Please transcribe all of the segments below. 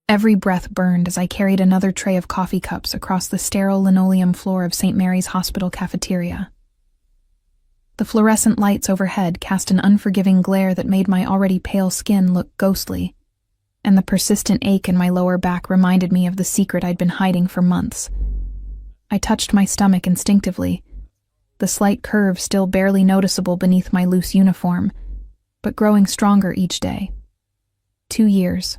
Every breath burned as I carried another tray of coffee cups across the sterile linoleum floor of St. Mary's Hospital cafeteria. The fluorescent lights overhead cast an unforgiving glare that made my already pale skin look ghostly, and the persistent ache in my lower back reminded me of the secret I'd been hiding for months. I touched my stomach instinctively, the slight curve still barely noticeable beneath my loose uniform, but growing stronger each day. 2 years.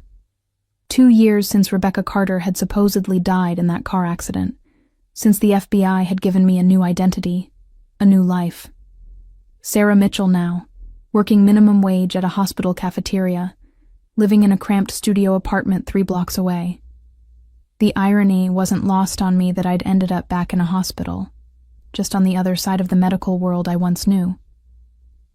2 years since Rebecca Carter had supposedly died in that car accident, since the FBI had given me a new identity, a new life. Sarah Mitchell now, working minimum wage at a hospital cafeteria, living in a cramped studio apartment 3 blocks away. The irony wasn't lost on me that I'd ended up back in a hospital, just on the other side of the medical world I once knew.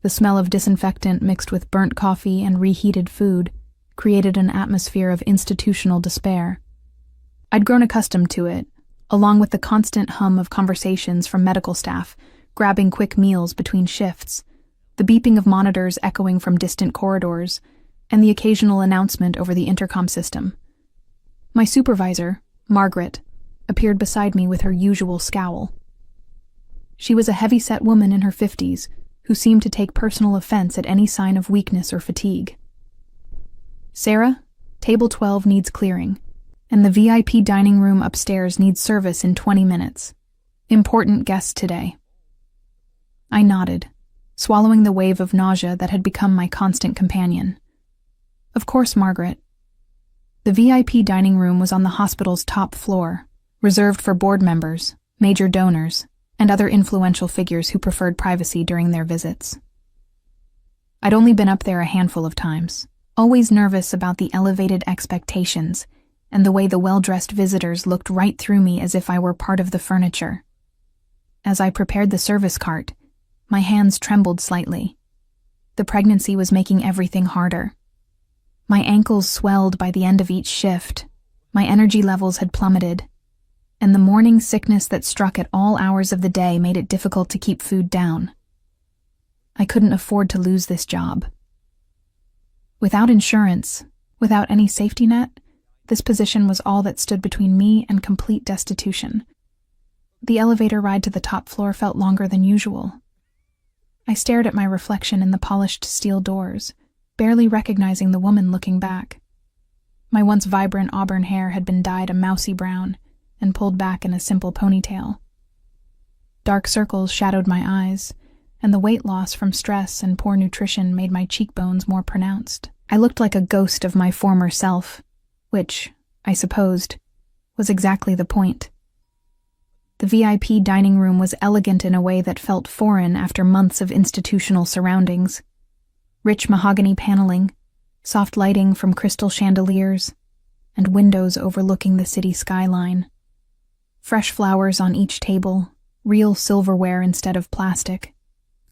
The smell of disinfectant mixed with burnt coffee and reheated food created an atmosphere of institutional despair. I'd grown accustomed to it, along with the constant hum of conversations from medical staff, grabbing quick meals between shifts, the beeping of monitors echoing from distant corridors, and the occasional announcement over the intercom system. My supervisor, Margaret, appeared beside me with her usual scowl. She was a heavy-set woman in her 50s who seemed to take personal offense at any sign of weakness or fatigue. "Sarah, table 12 needs clearing, and the VIP dining room upstairs needs service in 20 minutes. Important guests today." I nodded, swallowing the wave of nausea that had become my constant companion. "Of course, Margaret." The VIP dining room was on the hospital's top floor, reserved for board members, major donors, and other influential figures who preferred privacy during their visits. I'd only been up there a handful of times, always nervous about the elevated expectations and the way the well-dressed visitors looked right through me as if I were part of the furniture. As I prepared the service cart, my hands trembled slightly. The pregnancy was making everything harder. My ankles swelled by the end of each shift, my energy levels had plummeted, and the morning sickness that struck at all hours of the day made it difficult to keep food down. I couldn't afford to lose this job. Without insurance, without any safety net, this position was all that stood between me and complete destitution. The elevator ride to the top floor felt longer than usual. I stared at my reflection in the polished steel doors, barely recognizing the woman looking back. My once vibrant auburn hair had been dyed a mousy brown and pulled back in a simple ponytail. Dark circles shadowed my eyes, and the weight loss from stress and poor nutrition made my cheekbones more pronounced. I looked like a ghost of my former self, which, I supposed, was exactly the point. The VIP dining room was elegant in a way that felt foreign after months of institutional surroundings. Rich mahogany paneling, soft lighting from crystal chandeliers, and windows overlooking the city skyline. Fresh flowers on each table, real silverware instead of plastic,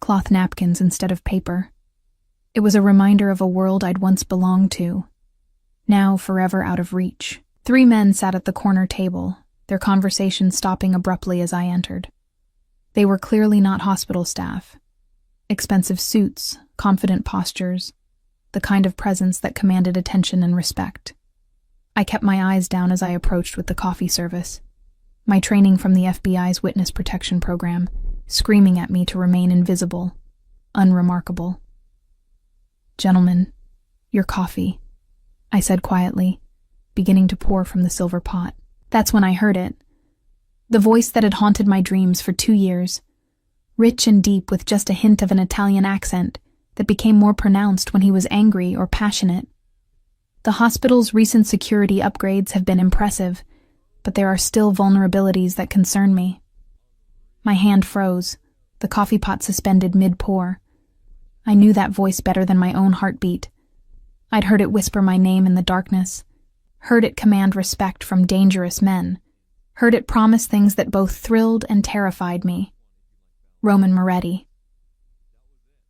cloth napkins instead of paper. It was a reminder of a world I'd once belonged to, now forever out of reach. 3 men sat at the corner table, their conversation stopping abruptly as I entered. They were clearly not hospital staff. Expensive suits, confident postures, the kind of presence that commanded attention and respect. I kept my eyes down as I approached with the coffee service, my training from the FBI's witness protection program, screaming at me to remain invisible, unremarkable. "Gentlemen, your coffee," I said quietly, beginning to pour from the silver pot. That's when I heard it. The voice that had haunted my dreams for 2 years, rich and deep with just a hint of an Italian accent that became more pronounced when he was angry or passionate. The hospital's recent security upgrades have been impressive, but there are still vulnerabilities that concern me. My hand froze, the coffee pot suspended mid-pour. I knew that voice better than my own heartbeat. I'd heard it whisper my name in the darkness, heard it command respect from dangerous men, heard it promise things that both thrilled and terrified me. Roman Moretti.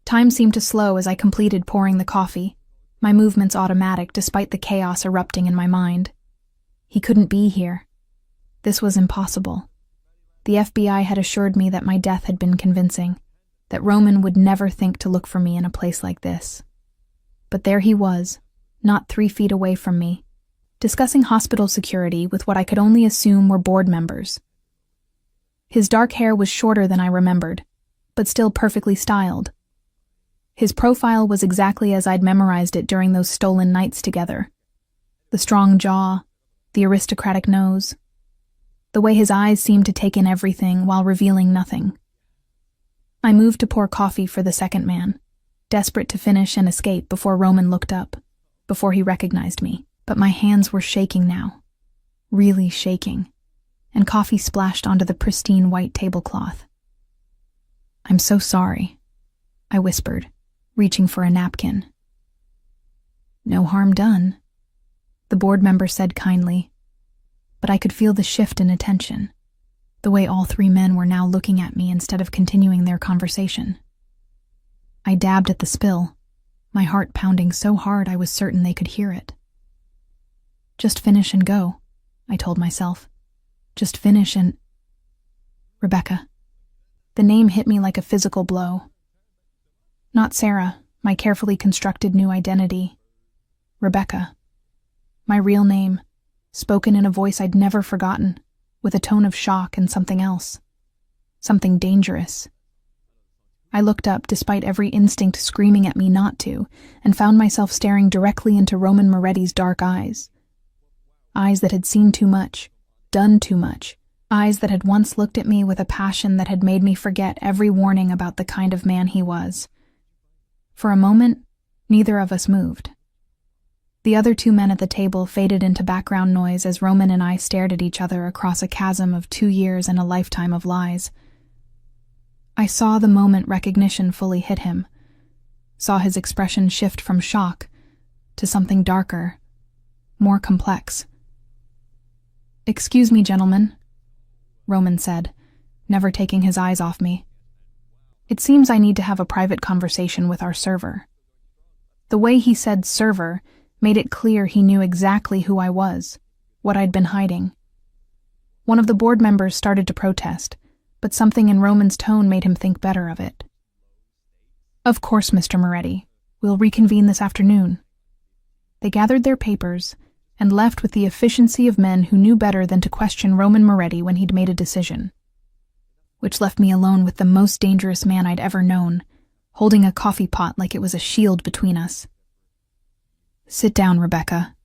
Time seemed to slow as I completed pouring the coffee, my movements automatic despite the chaos erupting in my mind. He couldn't be here. This was impossible. The FBI had assured me that my death had been convincing, that Roman would never think to look for me in a place like this. But there he was, not 3 feet away from me, discussing hospital security with what I could only assume were board members. His dark hair was shorter than I remembered, but still perfectly styled. His profile was exactly as I'd memorized it during those stolen nights together. The strong jaw, the aristocratic nose, the way his eyes seemed to take in everything while revealing nothing. I moved to pour coffee for the second man, desperate to finish and escape before Roman looked up, before he recognized me. But my hands were shaking now, really shaking, and coffee splashed onto the pristine white tablecloth. "I'm so sorry," I whispered, reaching for a napkin. "No harm done," the board member said kindly, but I could feel the shift in attention, the way all three men were now looking at me instead of continuing their conversation. I dabbed at the spill, my heart pounding so hard I was certain they could hear it. "Just finish and go," I told myself. "Just finish and—" Rebecca. The name hit me like a physical blow. Not Sarah, my carefully constructed new identity. Rebecca. My real name, spoken in a voice I'd never forgotten, with a tone of shock and something else. Something dangerous. I looked up despite every instinct screaming at me not to, and found myself staring directly into Roman Moretti's dark eyes. Eyes that had seen too much, done too much, eyes that had once looked at me with a passion that had made me forget every warning about the kind of man he was. For a moment, neither of us moved. The other two men at the table faded into background noise as Roman and I stared at each other across a chasm of 2 years and a lifetime of lies. I saw the moment recognition fully hit him, saw his expression shift from shock to something darker, more complex. "Excuse me, gentlemen," Roman said, never taking his eyes off me. "It seems I need to have a private conversation with our server." The way he said server made it clear he knew exactly who I was, what I'd been hiding. One of the board members started to protest, but something in Roman's tone made him think better of it. "Of course, Mr. Moretti. We'll reconvene this afternoon." They gathered their papers and left with the efficiency of men who knew better than to question Roman Moretti when he'd made a decision. Which left me alone with the most dangerous man I'd ever known, holding a coffee pot like it was a shield between us. "Sit down, Rebecca,"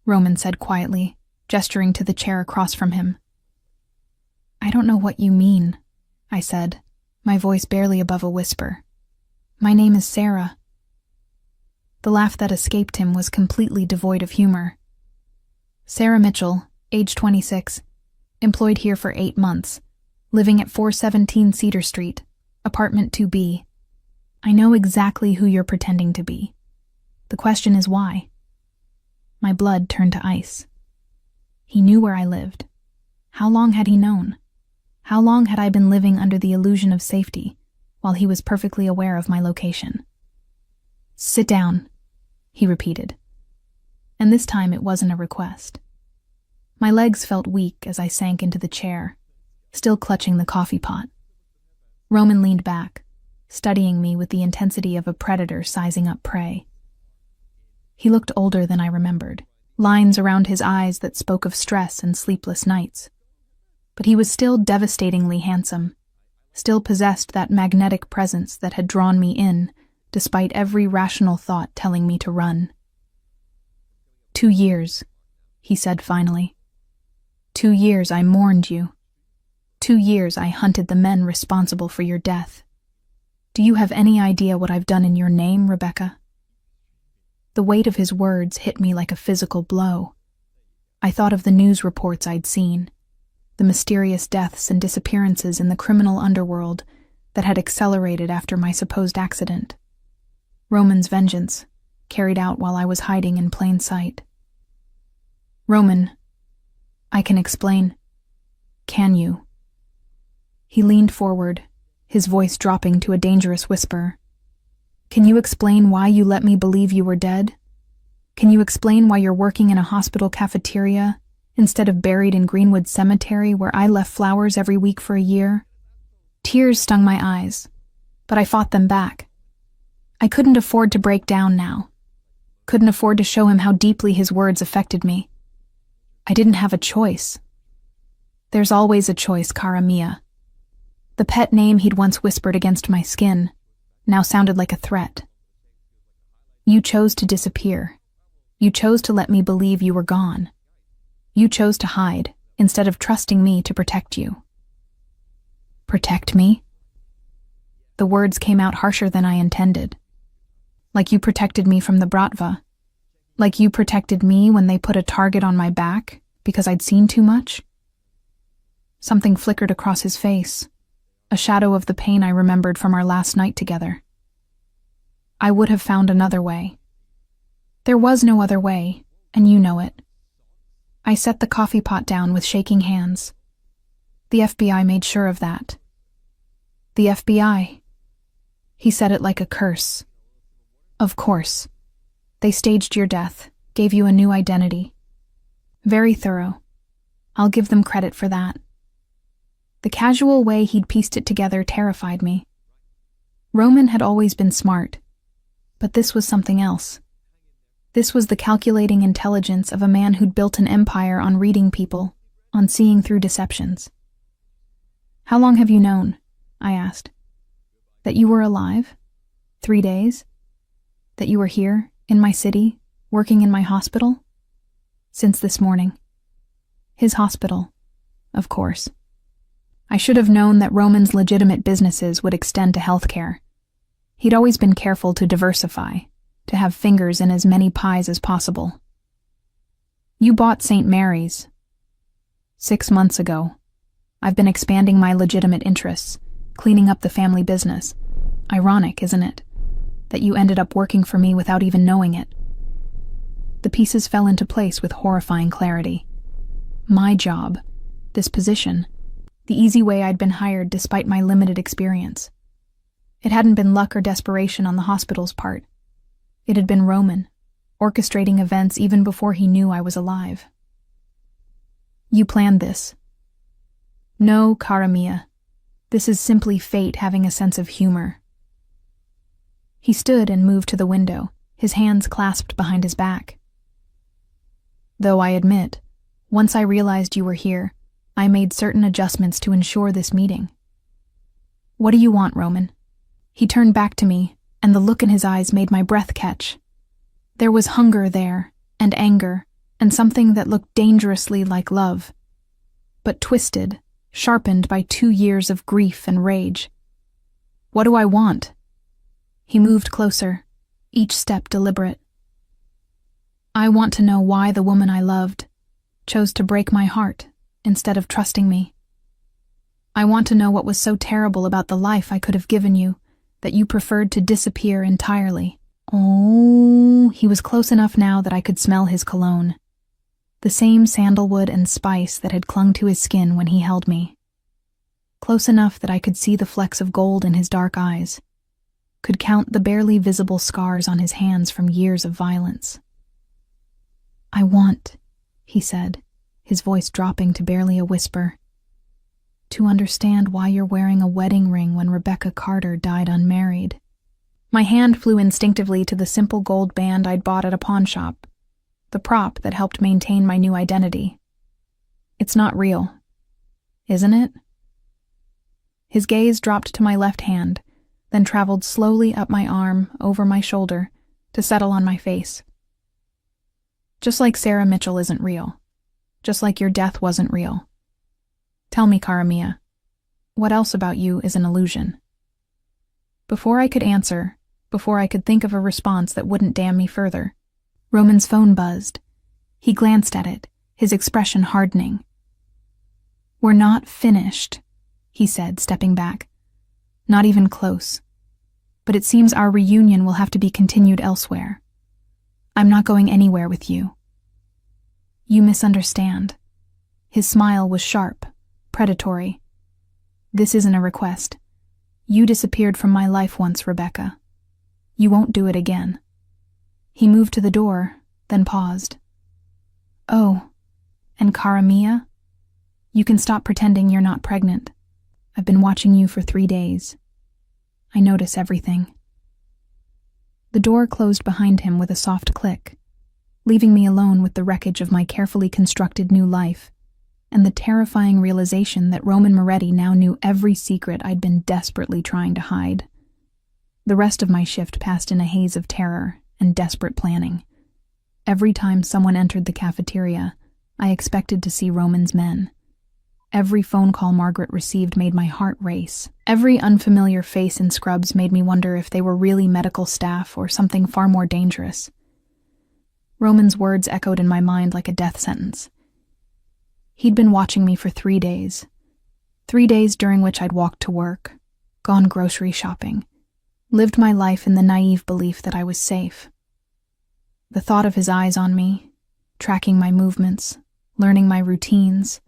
Roman said quietly, gesturing to the chair across from him. "I don't know what you mean," I said, my voice barely above a whisper. "My name is Sarah." The laugh that escaped him was completely devoid of humor. "Sarah Mitchell, age 26, employed here for 8 months, living at 417 Cedar Street, apartment 2B. I know exactly who you're pretending to be. The question is why?" My blood turned to ice. He knew where I lived. How long had he known? How long had I been living under the illusion of safety, while he was perfectly aware of my location? "Sit down," he repeated. And this time it wasn't a request. My legs felt weak as I sank into the chair, still clutching the coffee pot. Roman leaned back, studying me with the intensity of a predator sizing up prey. He looked older than I remembered, lines around his eyes that spoke of stress and sleepless nights. But he was still devastatingly handsome, still possessed that magnetic presence that had drawn me in, despite every rational thought telling me to run. 2 years, he said finally. 2 years I mourned you. 2 years I hunted the men responsible for your death. Do you have any idea what I've done in your name, Rebecca? The weight of his words hit me like a physical blow. I thought of the news reports I'd seen, the mysterious deaths and disappearances in the criminal underworld that had accelerated after my supposed accident. Roman's vengeance, carried out while I was hiding in plain sight. "Roman, I can explain." "Can you?" He leaned forward, his voice dropping to a dangerous whisper. "Can you explain why you let me believe you were dead? Can you explain why you're working in a hospital cafeteria instead of buried in Greenwood Cemetery where I left flowers every week for a year?" Tears stung my eyes, but I fought them back. I couldn't afford to break down now. Couldn't afford to show him how deeply his words affected me. I didn't have a choice. There's always a choice, cara mia. The pet name he'd once whispered against my skin now sounded like a threat. You chose to disappear. You chose to let me believe you were gone. You chose to hide instead of trusting me to protect you. Protect me? The words came out harsher than I intended. Like you protected me from the Bratva. Like you protected me when they put a target on my back because I'd seen too much. Something flickered across his face, a shadow of the pain I remembered from our last night together. I would have found another way. There was no other way, and you know it. I set the coffee pot down with shaking hands. The FBI made sure of that. The FBI. He said it like a curse. Of course. They staged your death, gave you a new identity. Very thorough. I'll give them credit for that. The casual way he'd pieced it together terrified me. Roman had always been smart, but this was something else. This was the calculating intelligence of a man who'd built an empire on reading people, on seeing through deceptions. How long have you known? I asked. That you were alive? 3 days? That you were here, in my city, working in my hospital? Since this morning. His hospital, of course. I should have known that Roman's legitimate businesses would extend to healthcare. He'd always been careful to diversify, to have fingers in as many pies as possible. You bought St. Mary's. 6 months ago. I've been expanding my legitimate interests, cleaning up the family business. Ironic, isn't it? That you ended up working for me without even knowing it. The pieces fell into place with horrifying clarity. My job, this position, the easy way I'd been hired despite my limited experience. It hadn't been luck or desperation on the hospital's part. It had been Roman, orchestrating events even before he knew I was alive. You planned this. No, cara mia. This is simply fate having a sense of humor. He stood and moved to the window, his hands clasped behind his back. Though I admit, once I realized you were here, I made certain adjustments to ensure this meeting. What do you want, Roman? He turned back to me, and the look in his eyes made my breath catch. There was hunger there, and anger, and something that looked dangerously like love, but twisted, sharpened by 2 years of grief and rage. What do I want? He moved closer, each step deliberate. I want to know why the woman I loved chose to break my heart instead of trusting me. I want to know what was so terrible about the life I could have given you that you preferred to disappear entirely. Oh, he was close enough now that I could smell his cologne. The same sandalwood and spice that had clung to his skin when he held me. Close enough that I could see the flecks of gold in his dark eyes, could count the barely visible scars on his hands from years of violence. I want, he said, his voice dropping to barely a whisper, to understand why you're wearing a wedding ring when Rebecca Carter died unmarried. My hand flew instinctively to the simple gold band I'd bought at a pawn shop, the prop that helped maintain my new identity. It's not real, isn't it? His gaze dropped to my left hand, then traveled slowly up my arm, over my shoulder, to settle on my face. Just like Sarah Mitchell isn't real. Just like your death wasn't real. Tell me, cara mia, what else about you is an illusion? Before I could answer, before I could think of a response that wouldn't damn me further, Roman's phone buzzed. He glanced at it, his expression hardening. We're not finished, he said, stepping back. Not even close. But it seems our reunion will have to be continued elsewhere. I'm not going anywhere with you. You misunderstand. His smile was sharp, predatory. This isn't a request. You disappeared from my life once, Rebecca. You won't do it again. He moved to the door, then paused. Oh, and cara mia? You can stop pretending you're not pregnant. I've been watching you for 3 days. I notice everything. The door closed behind him with a soft click. leaving me alone with the wreckage of my carefully constructed new life, and the terrifying realization that Roman Moretti now knew every secret I'd been desperately trying to hide. The rest of my shift passed in a haze of terror and desperate planning. Every time someone entered the cafeteria, I expected to see Roman's men. Every phone call Margaret received made my heart race. Every unfamiliar face in scrubs made me wonder if they were really medical staff or something far more dangerous. Roman's words echoed in my mind like a death sentence. He'd been watching me for 3 days. 3 days during which I'd walked to work, gone grocery shopping, lived my life in the naive belief that I was safe. The thought of his eyes on me, tracking my movements, learning my routines,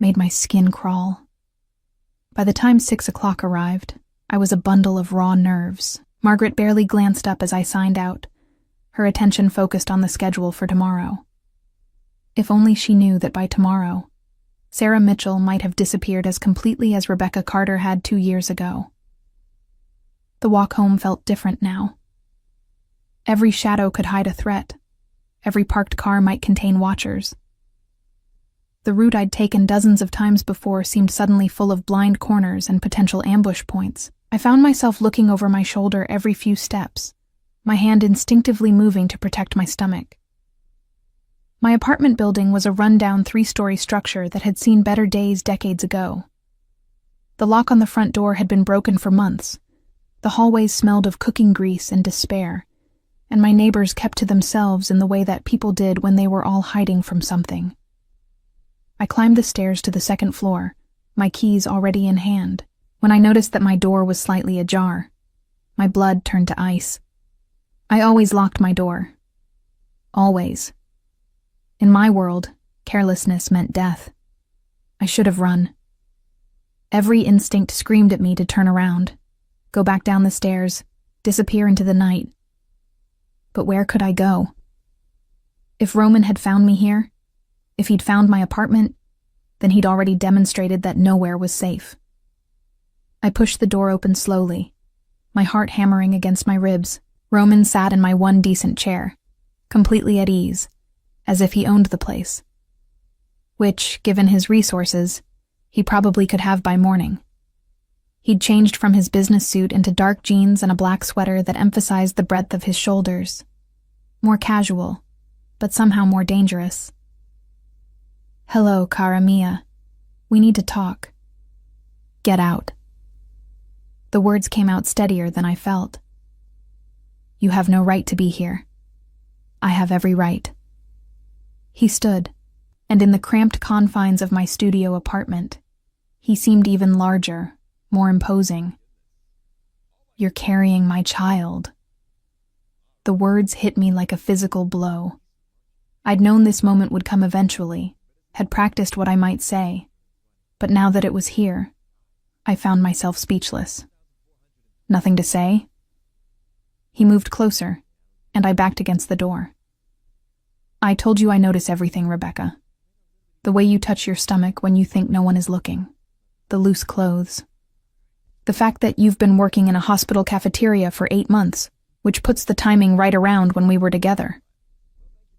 made my skin crawl. By the time 6 o'clock arrived, I was a bundle of raw nerves. Margaret barely glanced up as I signed out, her attention focused on the schedule for tomorrow. If only she knew that by tomorrow, Sarah Mitchell might have disappeared as completely as Rebecca Carter had 2 years ago. The walk home felt different now. Every shadow could hide a threat. Every parked car might contain watchers. The route I'd taken dozens of times before seemed suddenly full of blind corners and potential ambush points. I found myself looking over my shoulder every few steps, my hand instinctively moving to protect my stomach. My apartment building was a rundown 3-story structure that had seen better days decades ago. The lock on the front door had been broken for months. The hallways smelled of cooking grease and despair, and my neighbors kept to themselves in the way that people did when they were all hiding from something. I climbed the stairs to the second floor, my keys already in hand, when I noticed that my door was slightly ajar. My blood turned to ice. I always locked my door. Always. In my world, carelessness meant death. I should have run. Every instinct screamed at me to turn around, go back down the stairs, disappear into the night. But where could I go? If Roman had found me here, if he'd found my apartment, then he'd already demonstrated that nowhere was safe. I pushed the door open slowly, my heart hammering against my ribs. Roman sat in my one decent chair, completely at ease, as if he owned the place. Which, given his resources, he probably could have by morning. He'd changed from his business suit into dark jeans and a black sweater that emphasized the breadth of his shoulders. More casual, but somehow more dangerous. "Hello, cara mia. We need to talk." "Get out." The words came out steadier than I felt. "You have no right to be here." "I have every right." He stood, and in the cramped confines of my studio apartment, he seemed even larger, more imposing. "You're carrying my child." The words hit me like a physical blow. I'd known this moment would come eventually, had practiced what I might say, but now that it was here, I found myself speechless. "Nothing to say?" He moved closer, and I backed against the door. "I told you I notice everything, Rebecca. The way you touch your stomach when you think no one is looking. The loose clothes. The fact that you've been working in a hospital cafeteria for 8 months, which puts the timing right around when we were together.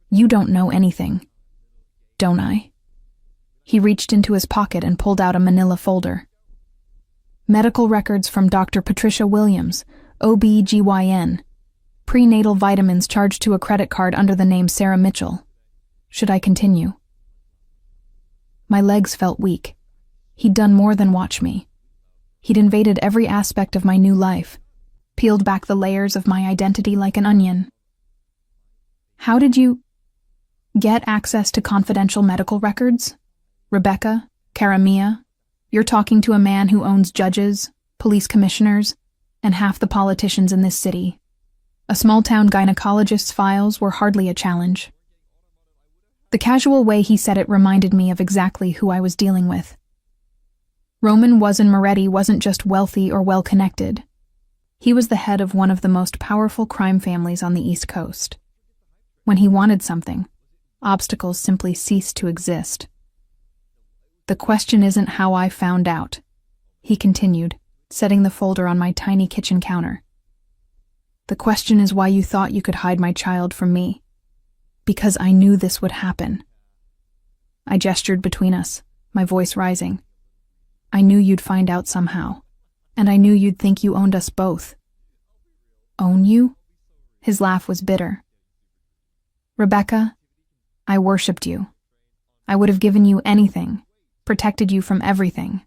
You don't know anything. Don't I?" He reached into his pocket and pulled out a manila folder. "Medical records from Dr. Patricia Williams, OB-GYN. Prenatal vitamins charged to a credit card under the name Sarah Mitchell. Should I continue?" My legs felt weak. He'd done more than watch me. He'd invaded every aspect of my new life, peeled back the layers of my identity like an onion. "How did you get access to confidential medical records? Rebecca, cara mia, you're talking to a man who owns judges, police commissioners, and half the politicians in this city. A small-town gynecologist's files were hardly a challenge." The casual way he said it reminded me of exactly who I was dealing with. Roman Moretti wasn't just wealthy or well-connected. He was the head of one of the most powerful crime families on the East Coast. When he wanted something, obstacles simply ceased to exist. "The question isn't how I found out," he continued, setting the folder on my tiny kitchen counter. "The question is why you thought you could hide my child from me. Because I knew this would happen. I gestured between us, my voice rising. I knew you'd find out somehow, and I knew you'd think you owned us both. Own you? His laugh was bitter. Rebecca, I worshipped you. I would have given you anything, protected you from everything.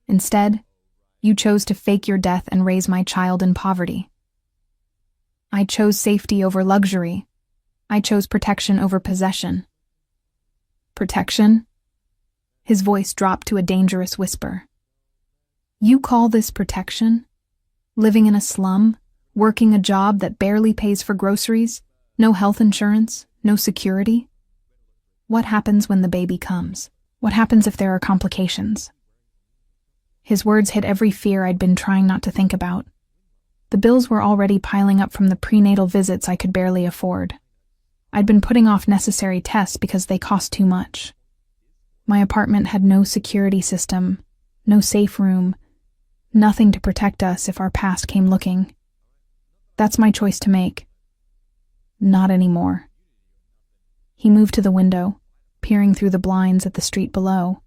Instead, you chose to fake your death and raise my child in poverty. I chose safety over luxury. I chose protection over possession. Protection? His voice dropped to a dangerous whisper. You call this protection? Living in a slum, working a job that barely pays for groceries, no health insurance, no security? What happens when the baby comes? What happens if there are complications? His words hit every fear I'd been trying not to think about. The bills were already piling up from the prenatal visits I could barely afford. I'd been putting off necessary tests because they cost too much. My apartment had no security system, no safe room, nothing to protect us if our past came looking. That's my choice to make. Not anymore. He moved to the window, peering through the blinds at the street below.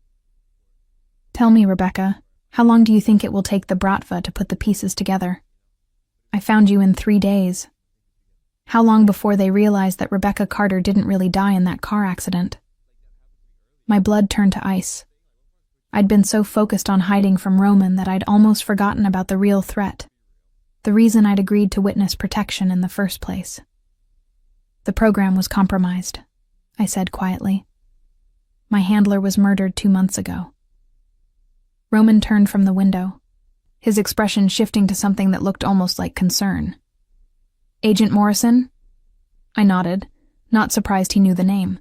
Tell me, Rebecca, how long do you think it will take the Bratva to put the pieces together? I found you in 3 days. How long before they realized that Rebecca Carter didn't really die in that car accident? My blood turned to ice. I'd been so focused on hiding from Roman that I'd almost forgotten about the real threat, the reason I'd agreed to witness protection in the first place. The program was compromised, I said quietly. My handler was murdered 2 months ago. Roman turned from the window, his expression shifting to something that looked almost like concern. Agent Morrison? I nodded, not surprised he knew the name.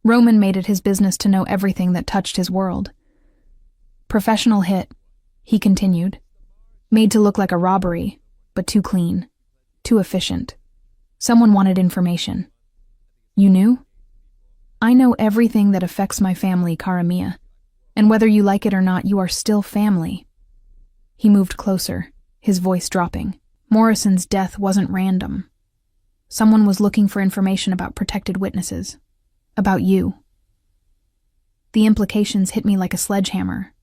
Roman made it his business to know everything that touched his world. Professional hit, he continued. Made to look like a robbery, but too clean, too efficient. Someone wanted information. You knew? I know everything that affects my family, Karamia. And whether you like it or not, you are still family. He moved closer, his voice dropping. Morrison's death wasn't random. Someone was looking for information about protected witnesses. About you. The implications hit me like a sledgehammer.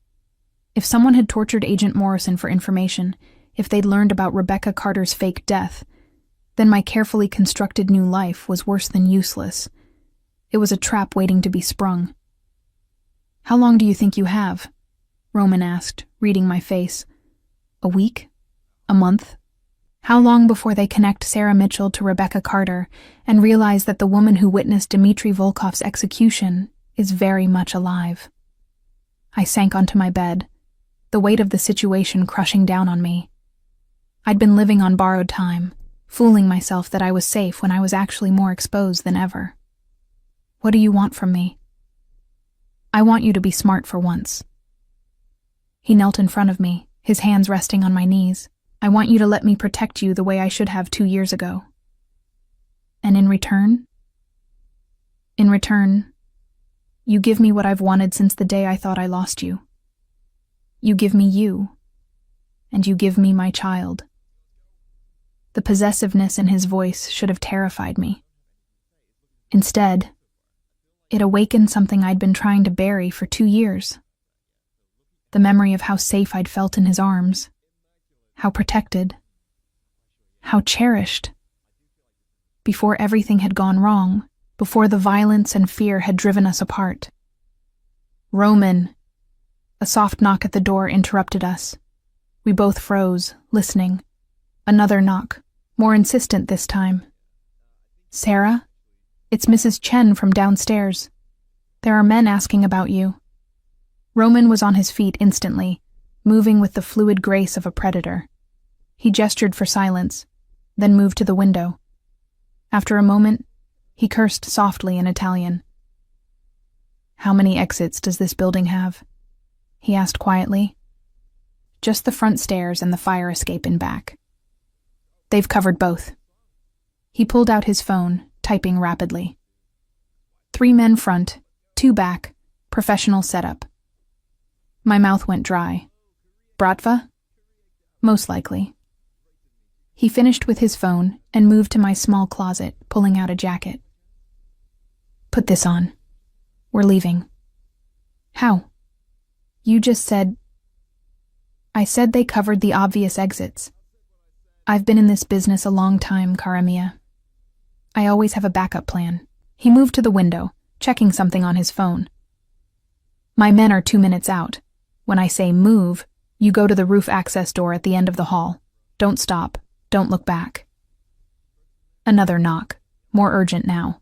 If someone had tortured Agent Morrison for information, if they'd learned about Rebecca Carter's fake death, then my carefully constructed new life was worse than useless. It was a trap waiting to be sprung. How long do you think you have? Roman asked, reading my face. A week? A month? How long before they connect Sarah Mitchell to Rebecca Carter and realize that the woman who witnessed Dmitry Volkov's execution is very much alive? I sank onto my bed, the weight of the situation crushing down on me. I'd been living on borrowed time, fooling myself that I was safe when I was actually more exposed than ever. What do you want from me? I want you to be smart for once. He knelt in front of me, his hands resting on my knees. I want you to let me protect you the way I should have 2 years ago. And in return? In return, you give me what I've wanted since the day I thought I lost you. You give me you, and you give me my child. The possessiveness in his voice should have terrified me. Instead, it awakened something I'd been trying to bury for 2 years. The memory of how safe I'd felt in his arms, how protected, how cherished. Before everything had gone wrong, before the violence and fear had driven us apart. Roman! A soft knock at the door interrupted us. We both froze, listening. Another knock, more insistent this time. Sarah? It's Mrs. Chen from downstairs. There are men asking about you. Roman was on his feet instantly, moving with the fluid grace of a predator. He gestured for silence, then moved to the window. After a moment, he cursed softly in Italian. How many exits does this building have? He asked quietly. Just the front stairs and the fire escape in back. They've covered both. He pulled out his phone, typing rapidly. 3 men front, 2 back, professional setup. My mouth went dry. Bratva? Most likely. He finished with his phone and moved to my small closet, pulling out a jacket. Put this on. We're leaving. How? You just said... I said they covered the obvious exits. I've been in this business a long time, Karamia. I always have a backup plan. He moved to the window, checking something on his phone. My men are 2 minutes out. When I say move, you go to the roof access door at the end of the hall. Don't stop. Don't look back. Another knock, more urgent now.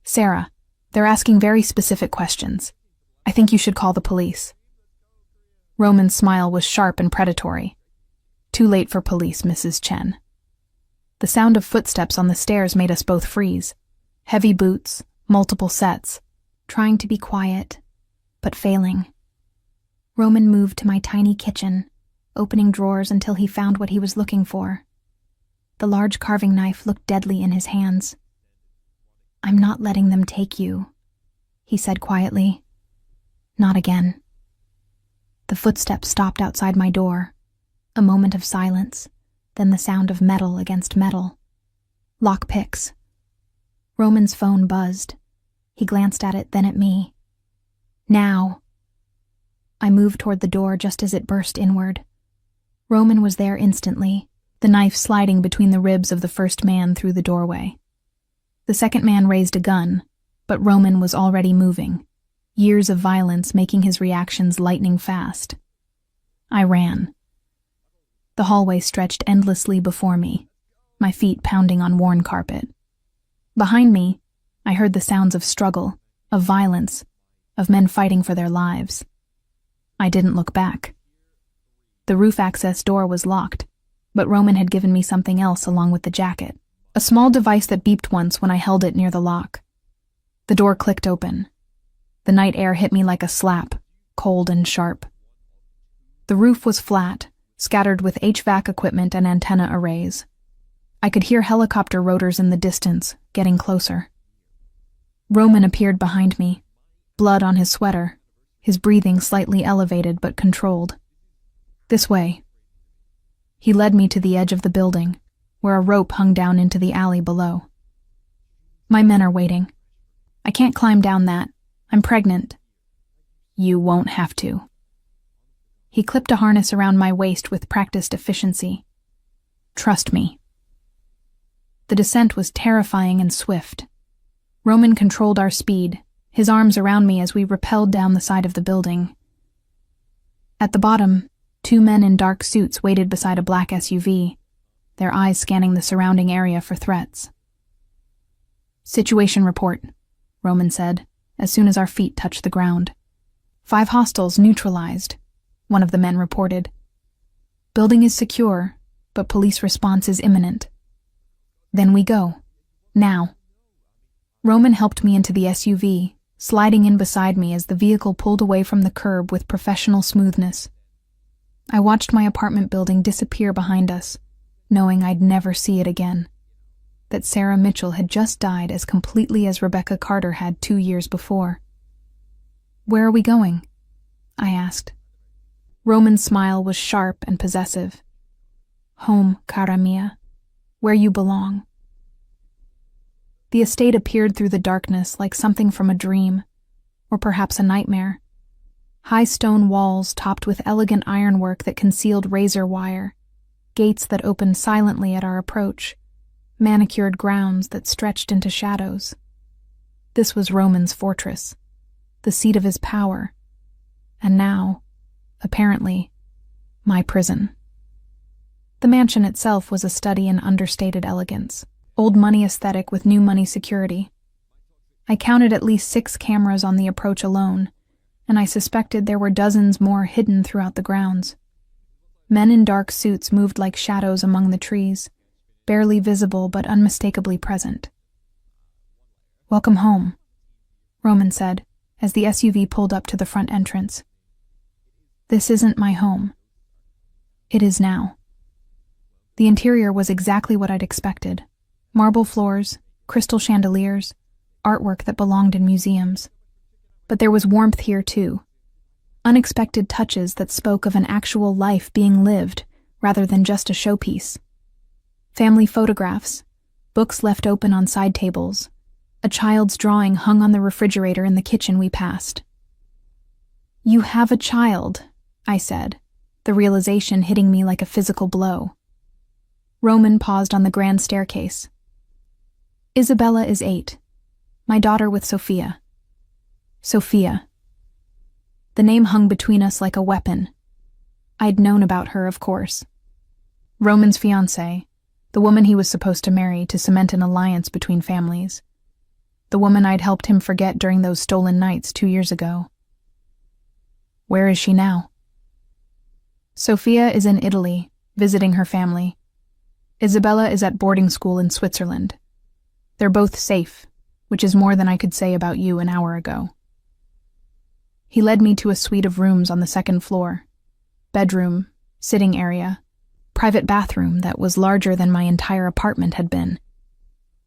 Sarah, they're asking very specific questions. I think you should call the police. Roman's smile was sharp and predatory. Too late for police, Mrs. Chen. The sound of footsteps on the stairs made us both freeze. Heavy boots, multiple sets, trying to be quiet, but failing. Roman moved to my tiny kitchen, opening drawers until he found what he was looking for. The large carving knife looked deadly in his hands. I'm not letting them take you, he said quietly. Not again. The footsteps stopped outside my door. A moment of silence, then the sound of metal against metal. Lock picks. Roman's phone buzzed. He glanced at it, then at me. Now. I moved toward the door just as it burst inward. Roman was there instantly, the knife sliding between the ribs of the first man through the doorway. The second man raised a gun, but Roman was already moving, years of violence making his reactions lightning fast. I ran. The hallway stretched endlessly before me, my feet pounding on worn carpet. Behind me, I heard the sounds of struggle, of violence, of men fighting for their lives. I didn't look back. The roof access door was locked, but Roman had given me something else along with the jacket, a small device that beeped once when I held it near the lock. The door clicked open. The night air hit me like a slap, cold and sharp. The roof was flat, scattered with HVAC equipment and antenna arrays. I could hear helicopter rotors in the distance, getting closer. Roman appeared behind me, blood on his sweater, his breathing slightly elevated but controlled. This way. He led me to the edge of the building, where a rope hung down into the alley below. My men are waiting. I can't climb down that. I'm pregnant. You won't have to. He clipped a harness around my waist with practiced efficiency. Trust me. The descent was terrifying and swift. Roman controlled our speed, his arms around me as we rappelled down the side of the building. At the bottom, 2 men in dark suits waited beside a black SUV, their eyes scanning the surrounding area for threats. Situation report, Roman said, as soon as our feet touched the ground. 5 hostiles neutralized, one of the men reported. Building is secure, but police response is imminent. Then we go. Now. Roman helped me into the SUV, sliding in beside me as the vehicle pulled away from the curb with professional smoothness. I watched my apartment building disappear behind us, knowing I'd never see it again. That Sarah Mitchell had just died as completely as Rebecca Carter had 2 years before. Where are we going? I asked. Roman's smile was sharp and possessive. Home, cara mia, where you belong. The estate appeared through the darkness like something from a dream, or perhaps a nightmare. High stone walls topped with elegant ironwork that concealed razor wire, gates that opened silently at our approach, manicured grounds that stretched into shadows. This was Roman's fortress, the seat of his power, and now, apparently, my prison. The mansion itself was a study in understated elegance, old money aesthetic with new money security. I counted at least 6 cameras on the approach alone, and I suspected there were dozens more hidden throughout the grounds. Men in dark suits moved like shadows among the trees, barely visible but unmistakably present. Welcome home, Roman said, as the SUV pulled up to the front entrance. This isn't my home. It is now. The interior was exactly what I'd expected. Marble floors, crystal chandeliers, artwork that belonged in museums. But there was warmth here too. Unexpected touches that spoke of an actual life being lived rather than just a showpiece. Family photographs, books left open on side tables, A child's drawing hung on the refrigerator in the kitchen we passed. "You have a child," I said, the realization hitting me like a physical blow. Roman paused on the grand staircase. "Isabella is 8. My daughter with Sophia." Sophia. The name hung between us like a weapon. I'd known about her, of course. Roman's fiancée, the woman he was supposed to marry to cement an alliance between families. The woman I'd helped him forget during those stolen nights 2 years ago. Where is she now? Sophia is in Italy, visiting her family. Isabella is at boarding school in Switzerland. They're both safe, which is more than I could say about you an hour ago. He led me to a suite of rooms on the 2nd floor. Bedroom, sitting area, private bathroom that was larger than my entire apartment had been.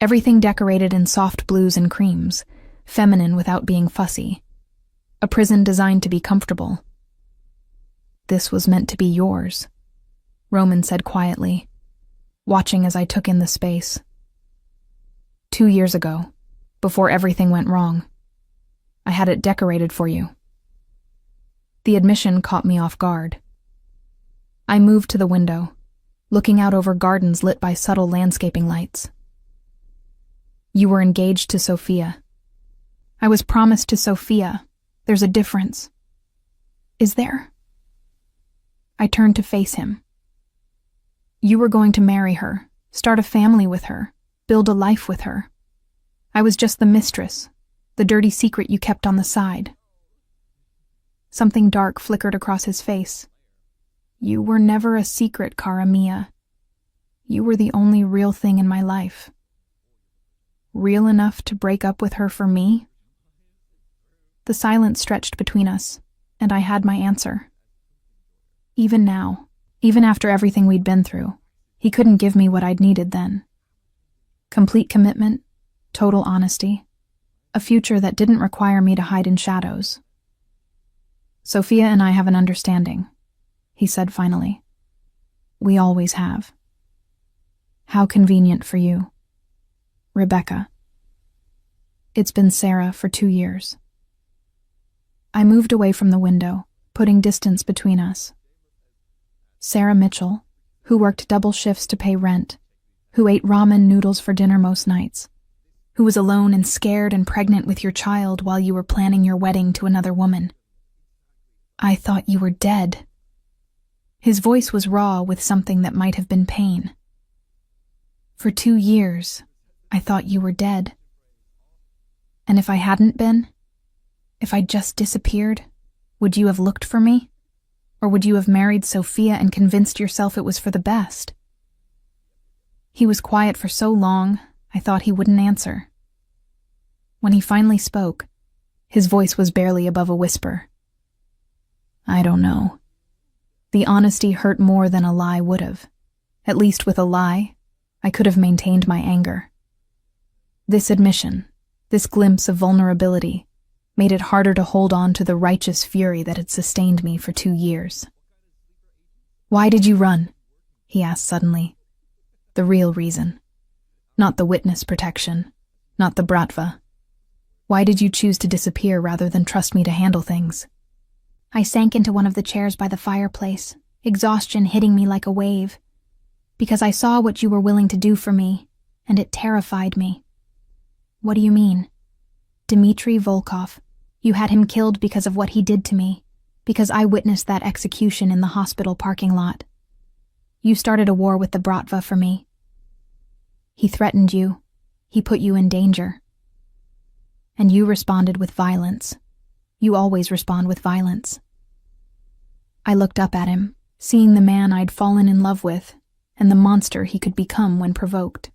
Everything decorated in soft blues and creams, feminine without being fussy. A prison designed to be comfortable. "This was meant to be yours," Roman said quietly, watching as I took in the space. 2 years ago, before everything went wrong, I had it decorated for you. The admission caught me off guard. I moved to the window, looking out over gardens lit by subtle landscaping lights. "You were engaged to Sophia." "I was promised to Sophia. There's a difference." "Is there?" I turned to face him. "You were going to marry her, start a family with her, build a life with her. I was just the mistress, the dirty secret you kept on the side." Something dark flickered across his face. "You were never a secret, cara mia. You were the only real thing in my life." "Real enough to break up with her for me?" The silence stretched between us, and I had my answer. Even now, even after everything we'd been through, he couldn't give me what I'd needed then. Complete commitment, total honesty, a future that didn't require me to hide in shadows. "Sophia and I have an understanding," he said finally. "We always have." "How convenient for you." "Rebecca." "It's been Sarah for 2 years." I moved away from the window, putting distance between us. Sarah Mitchell, who worked double shifts to pay rent, who ate ramen noodles for dinner most nights, who was alone and scared and pregnant with your child while you were planning your wedding to another woman. "I thought you were dead." His voice was raw with something that might have been pain. "For 2 years, I thought you were dead. And if I hadn't been, if I just disappeared, would you have looked for me? Or would you have married Sophia and convinced yourself it was for the best?" He was quiet for so long, I thought he wouldn't answer. When he finally spoke, his voice was barely above a whisper. "I don't know." The honesty hurt more than a lie would have. At least with a lie, I could have maintained my anger. This admission, this glimpse of vulnerability, made it harder to hold on to the righteous fury that had sustained me for 2 years. "Why did you run?" he asked suddenly. The real reason. Not the witness protection, not the bratva. Why did you choose to disappear rather than trust me to handle things? I sank into one of the chairs by the fireplace, exhaustion hitting me like a wave. Because I saw what you were willing to do for me, and it terrified me. "What do you mean?" "Dmitry Volkov. You had him killed because of what he did to me, because I witnessed that execution in the hospital parking lot. You started a war with the bratva for me. He threatened you. He put you in danger. And you responded with violence. You always respond with violence." I looked up at him, seeing the man I'd fallen in love with, and the monster he could become when provoked.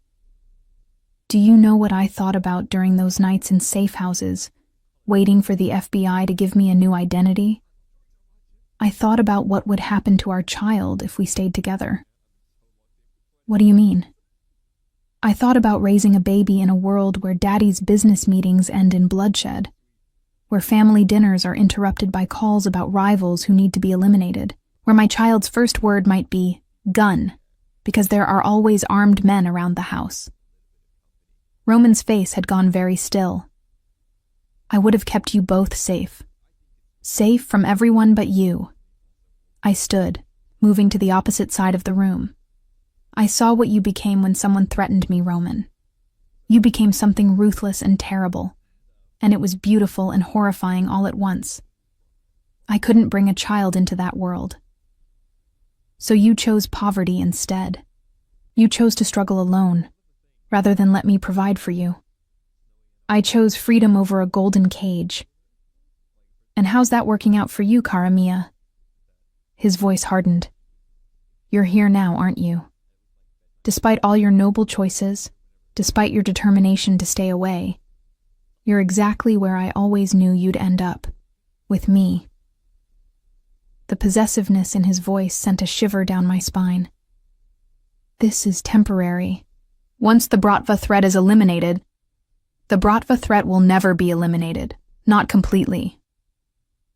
"Do you know what I thought about during those nights in safe houses, waiting for the FBI to give me a new identity? I thought about what would happen to our child if we stayed together." "What do you mean?" "I thought about raising a baby in a world where daddy's business meetings end in bloodshed, where family dinners are interrupted by calls about rivals who need to be eliminated, where my child's first word might be gun, because there are always armed men around the house." Roman's face had gone very still. I would have kept you both safe. Safe from everyone but you. I stood, moving to the opposite side of the room. I saw what you became when someone threatened me, Roman. You became something ruthless and terrible, and it was beautiful and horrifying all at once. I couldn't bring a child into that world. So you chose poverty instead. You chose to struggle alone, rather than let me provide for you. I chose freedom over a golden cage. And how's that working out for you, cara mia? His voice hardened. You're here now, aren't you? Despite all your noble choices, despite your determination to stay away, you're exactly where I always knew you'd end up, with me. The possessiveness in his voice sent a shiver down my spine. This is temporary. Once the Bratva threat is eliminated, the Bratva threat will never be eliminated, not completely.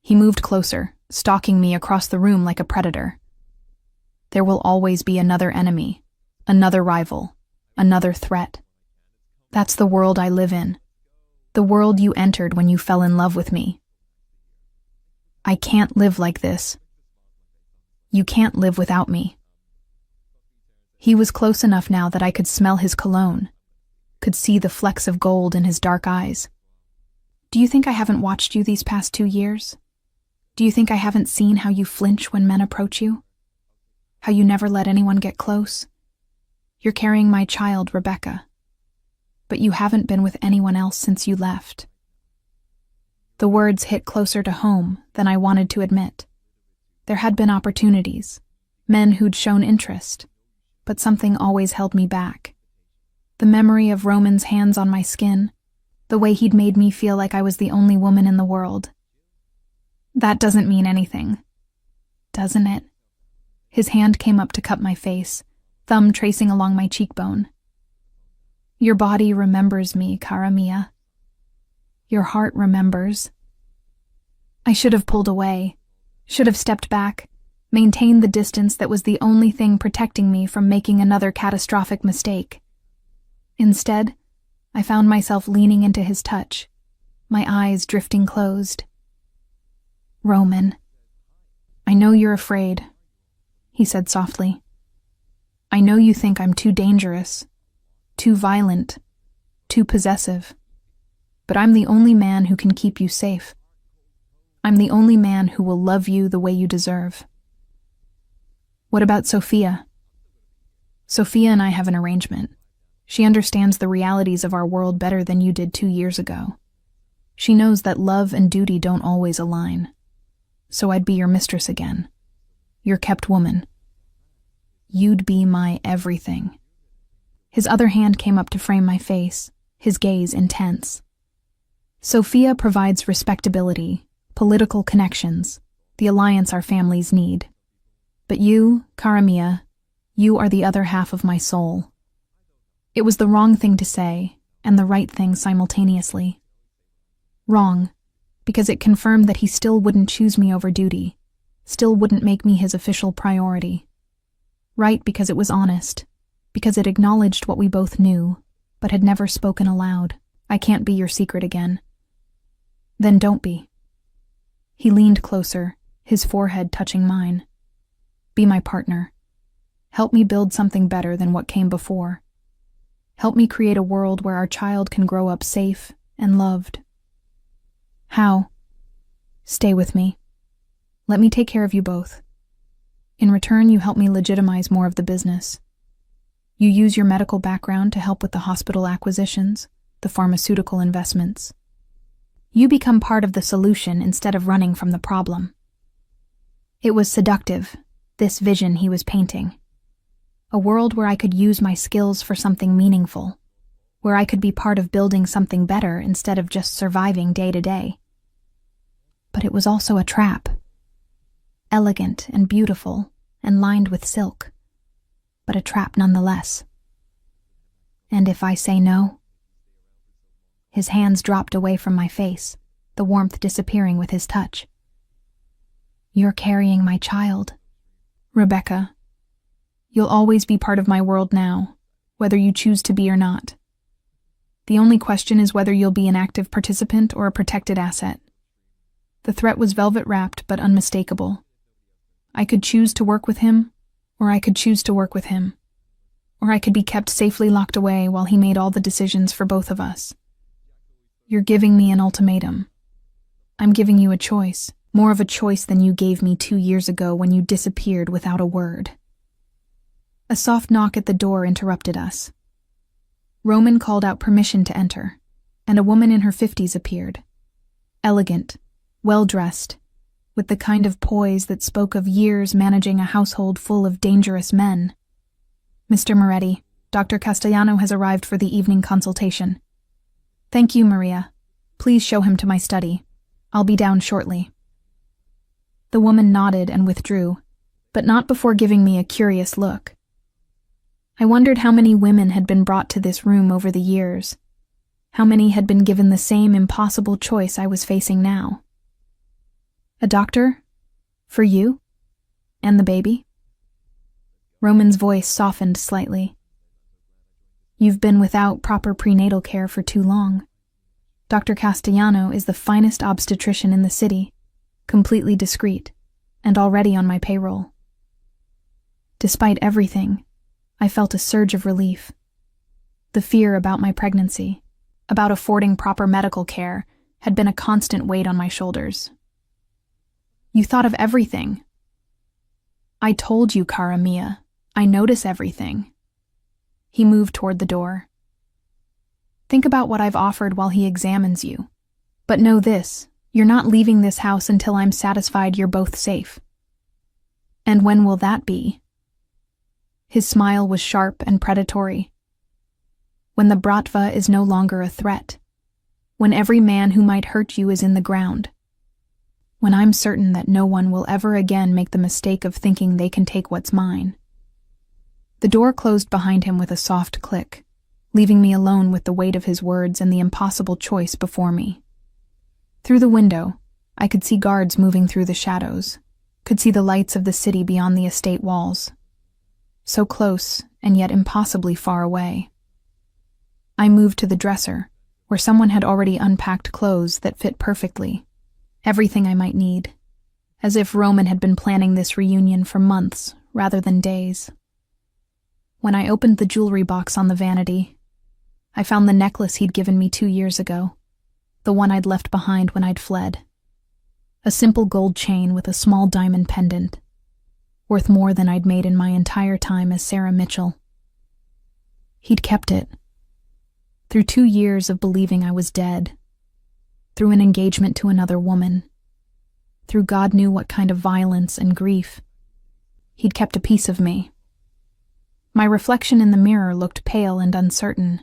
He moved closer, stalking me across the room like a predator. There will always be another enemy, another rival, another threat. That's the world I live in, the world you entered when you fell in love with me. I can't live like this. You can't live without me. He was close enough now that I could smell his cologne, could see the flecks of gold in his dark eyes. Do you think I haven't watched you these past 2 years? Do you think I haven't seen how you flinch when men approach you? How you never let anyone get close? You're carrying my child, Rebecca. But you haven't been with anyone else since you left. The words hit closer to home than I wanted to admit. There had been opportunities, men who'd shown interest, but something always held me back. The memory of Roman's hands on my skin, the way he'd made me feel like I was the only woman in the world. That doesn't mean anything, doesn't it? His hand came up to cup my face, thumb tracing along my cheekbone. Your body remembers me, cara mia. Your heart remembers. I should have pulled away, should have stepped back, maintained the distance that was the only thing protecting me from making another catastrophic mistake. Instead, I found myself leaning into his touch, my eyes drifting closed. Roman, I know you're afraid, he said softly. I know you think I'm too dangerous, too violent, too possessive. But I'm the only man who can keep you safe. I'm the only man who will love you the way you deserve. What about Sophia? Sophia and I have an arrangement. She understands the realities of our world better than you did 2 years ago. She knows that love and duty don't always align. So I'd be your mistress again. Your kept woman. You'd be my everything. His other hand came up to frame my face, his gaze intense. Sophia provides respectability, political connections, the alliance our families need. But you, cara mia, you are the other half of my soul. It was the wrong thing to say, and the right thing simultaneously. Wrong, because it confirmed that he still wouldn't choose me over duty, still wouldn't make me his official priority. Right, because it was honest, because it acknowledged what we both knew, but had never spoken aloud. I can't be your secret again. Then don't be. He leaned closer, his forehead touching mine. Be my partner. Help me build something better than what came before. Help me create a world where our child can grow up safe and loved. How? Stay with me. Let me take care of you both. In return, you help me legitimize more of the business. You use your medical background to help with the hospital acquisitions, the pharmaceutical investments. You become part of the solution instead of running from the problem. It was seductive, this vision he was painting. A world where I could use my skills for something meaningful, where I could be part of building something better instead of just surviving day to day. But it was also a trap. Elegant and beautiful and lined with silk, but a trap nonetheless. And if I say no? His hands dropped away from my face, the warmth disappearing with his touch. You're carrying my child, Rebecca. You'll always be part of my world now, whether you choose to be or not. The only question is whether you'll be an active participant or a protected asset. The threat was velvet-wrapped but unmistakable. I could choose to work with him, or I could choose to work with him. Or I could be kept safely locked away while he made all the decisions for both of us. You're giving me an ultimatum. I'm giving you a choice, more of a choice than you gave me 2 years ago when you disappeared without a word. A soft knock at the door interrupted us. Roman called out permission to enter, and a woman in her 50s appeared. Elegant, well-dressed, with the kind of poise that spoke of years managing a household full of dangerous men. Mr. Moretti, Dr. Castellano has arrived for the evening consultation. Thank you, Maria. Please show him to my study. I'll be down shortly. The woman nodded and withdrew, but not before giving me a curious look. I wondered how many women had been brought to this room over the years, how many had been given the same impossible choice I was facing now. A doctor? For you? And the baby? Roman's voice softened slightly. You've been without proper prenatal care for too long. Dr. Castellano is the finest obstetrician in the city, completely discreet, and already on my payroll. Despite everything, I felt a surge of relief. The fear about my pregnancy, about affording proper medical care, had been a constant weight on my shoulders. You thought of everything. I told you, cara mia. I notice everything. He moved toward the door. Think about what I've offered while he examines you. But know this, you're not leaving this house until I'm satisfied you're both safe. And when will that be? His smile was sharp and predatory. When the bratva is no longer a threat. When every man who might hurt you is in the ground. When I'm certain that no one will ever again make the mistake of thinking they can take what's mine. The door closed behind him with a soft click, leaving me alone with the weight of his words and the impossible choice before me. Through the window, I could see guards moving through the shadows, could see the lights of the city beyond the estate walls. So close, and yet impossibly far away. I moved to the dresser, where someone had already unpacked clothes that fit perfectly, everything I might need, as if Roman had been planning this reunion for months rather than days. When I opened the jewelry box on the vanity, I found the necklace he'd given me 2 years ago, the one I'd left behind when I'd fled. A simple gold chain with a small diamond pendant, worth more than I'd made in my entire time as Sarah Mitchell. He'd kept it. Through 2 years of believing I was dead, through an engagement to another woman, through God knew what kind of violence and grief, he'd kept a piece of me. My reflection in the mirror looked pale and uncertain.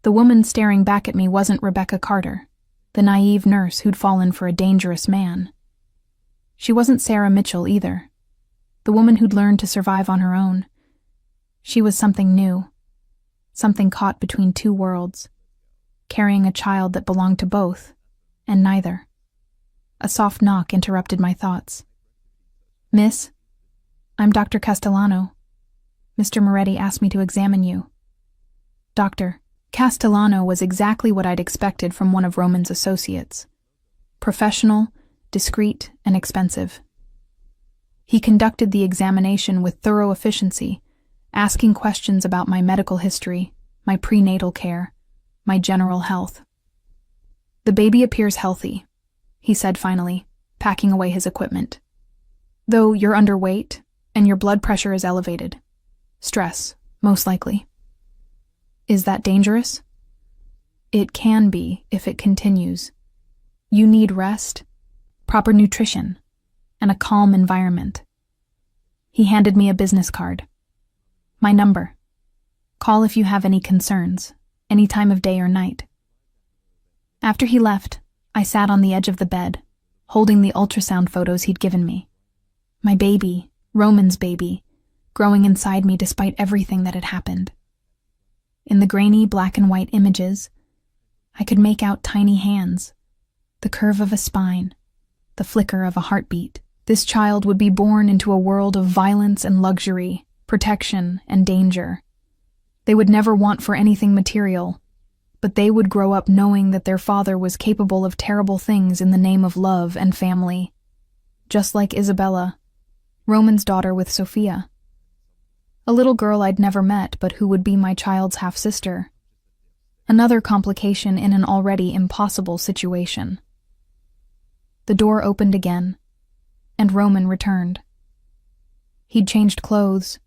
The woman staring back at me wasn't Rebecca Carter, the naive nurse who'd fallen for a dangerous man. She wasn't Sarah Mitchell either, the woman who'd learned to survive on her own. She was something new, something caught between 2 worlds, carrying a child that belonged to both, and neither. A soft knock interrupted my thoughts. Miss, I'm Dr. Castellano. Mr. Moretti asked me to examine you. Dr. Castellano was exactly what I'd expected from one of Roman's associates. Professional, discreet, and expensive. He conducted the examination with thorough efficiency, asking questions about my medical history, my prenatal care, my general health. The baby appears healthy, he said finally, packing away his equipment. Though you're underweight and your blood pressure is elevated. Stress, most likely. Is that dangerous? It can be if it continues. You need rest, proper nutrition, and a calm environment. He handed me a business card. My number. Call if you have any concerns, any time of day or night. After he left, I sat on the edge of the bed, holding the ultrasound photos he'd given me. My baby, Roman's baby, growing inside me despite everything that had happened. In the grainy black and white images, I could make out tiny hands, the curve of a spine, the flicker of a heartbeat. This child would be born into a world of violence and luxury, protection and danger. They would never want for anything material, but they would grow up knowing that their father was capable of terrible things in the name of love and family, just like Isabella, Roman's daughter with Sophia. A little girl I'd never met, but who would be my child's half-sister. Another complication in an already impossible situation. The door opened again, and Roman returned. He'd changed clothes,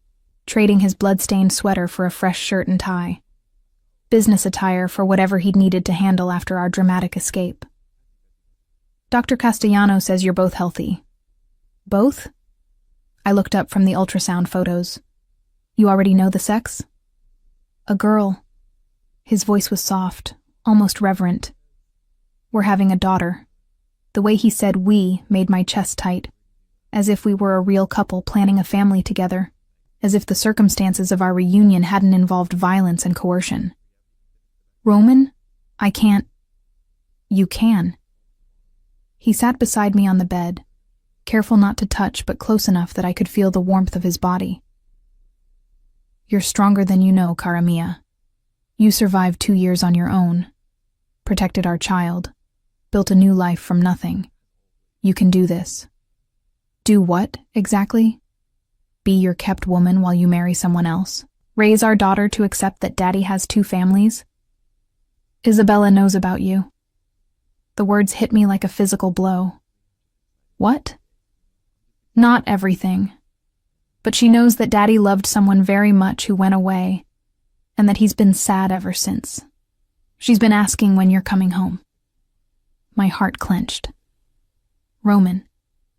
trading his blood-stained sweater for a fresh shirt and tie. Business attire for whatever he'd needed to handle after our dramatic escape. Dr. Castellano says you're both healthy. Both? I looked up from the ultrasound photos. You already know the sex? A girl. His voice was soft, almost reverent. We're having a daughter. The way he said we made my chest tight, as if we were a real couple planning a family together, as if the circumstances of our reunion hadn't involved violence and coercion. Roman, I can't. You can. He sat beside me on the bed, careful not to touch but close enough that I could feel the warmth of his body. You're stronger than you know, cara mia. You survived 2 years on your own, protected our child, built a new life from nothing. You can do this. Do what, exactly? Be your kept woman while you marry someone else? Raise our daughter to accept that daddy has 2 families? Isabella knows about you. The words hit me like a physical blow. What? Not everything. But she knows that daddy loved someone very much who went away, and that he's been sad ever since. She's been asking when you're coming home. My heart clenched. Roman,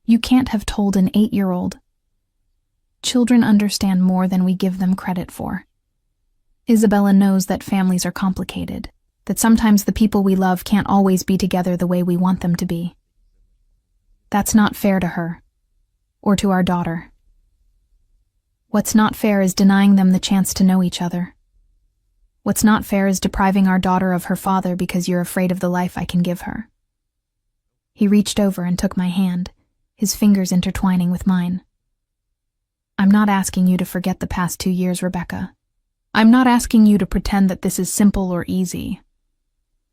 you can't have told an 8-year-old. Children understand more than we give them credit for. Isabella knows that families are complicated, that sometimes the people we love can't always be together the way we want them to be. That's not fair to her, or to our daughter. What's not fair is denying them the chance to know each other. What's not fair is depriving our daughter of her father because you're afraid of the life I can give her. He reached over and took my hand, his fingers intertwining with mine. I'm not asking you to forget the past 2 years, Rebecca. I'm not asking you to pretend that this is simple or easy.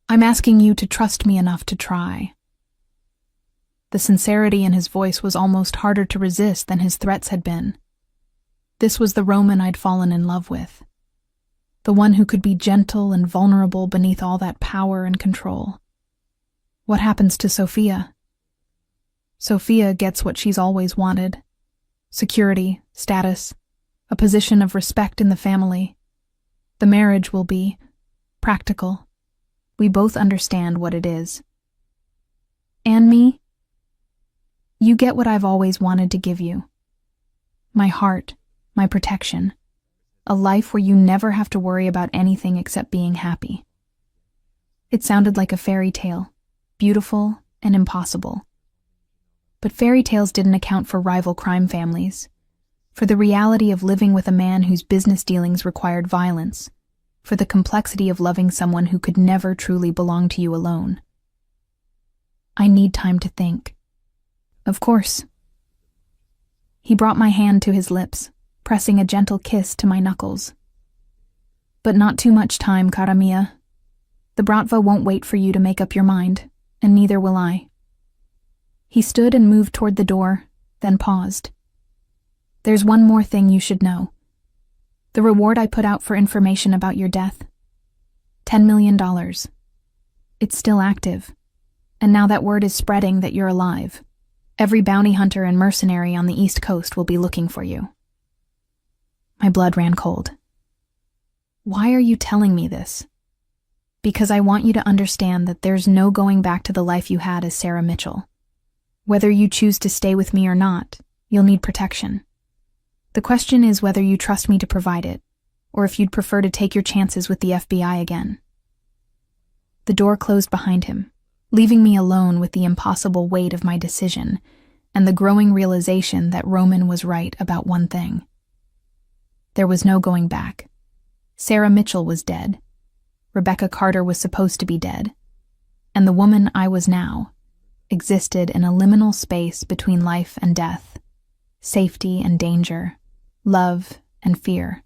I'm asking you to trust me enough to try. The sincerity in his voice was almost harder to resist than his threats had been. This was the Roman I'd fallen in love with. The one who could be gentle and vulnerable beneath all that power and control. What happens to Sophia? Sophia gets what she's always wanted. Security, status, a position of respect in the family. The marriage will be practical. We both understand what it is. And me? You get what I've always wanted to give you. My heart, my protection. A life where you never have to worry about anything except being happy. It sounded like a fairy tale, beautiful and impossible. But fairy tales didn't account for rival crime families, for the reality of living with a man whose business dealings required violence, for the complexity of loving someone who could never truly belong to you alone. I need time to think. Of course. He brought my hand to his lips, pressing a gentle kiss to my knuckles. But not too much time, cara mia. The Bratva won't wait for you to make up your mind, and neither will I. He stood and moved toward the door, then paused. There's one more thing you should know. The reward I put out for information about your death. $10 million. It's still active, and now that word is spreading that you're alive. Every bounty hunter and mercenary on the East Coast will be looking for you. My blood ran cold. Why are you telling me this? Because I want you to understand that there's no going back to the life you had as Sarah Mitchell. Whether you choose to stay with me or not, you'll need protection. The question is whether you trust me to provide it, or if you'd prefer to take your chances with the FBI again. The door closed behind him, leaving me alone with the impossible weight of my decision and the growing realization that Roman was right about one thing. There was no going back. Sarah Mitchell was dead. Rebecca Carter was supposed to be dead. And the woman I was now existed in a liminal space between life and death, safety and danger, love and fear.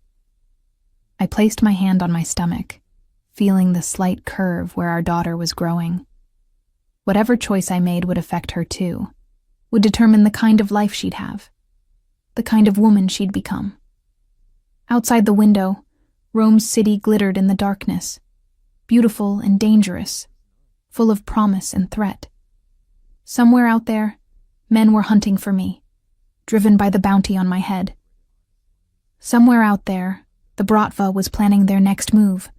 I placed my hand on my stomach, feeling the slight curve where our daughter was growing. Whatever choice I made would affect her too, would determine the kind of life she'd have, the kind of woman she'd become. Outside the window, Rome's city glittered in the darkness, beautiful and dangerous, full of promise and threat. Somewhere out there, men were hunting for me, driven by the bounty on my head. Somewhere out there, the Bratva was planning their next move,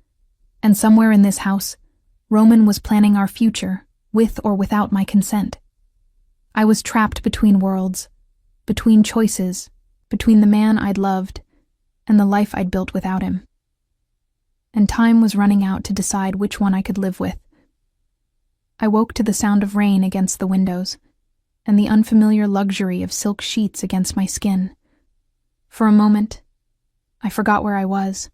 and somewhere in this house, Roman was planning our future, with or without my consent. I was trapped between worlds, between choices, between the man I'd loved and the life I'd built without him. And time was running out to decide which one I could live with. I woke to the sound of rain against the windows and the unfamiliar luxury of silk sheets against my skin. For a moment, I forgot where I was,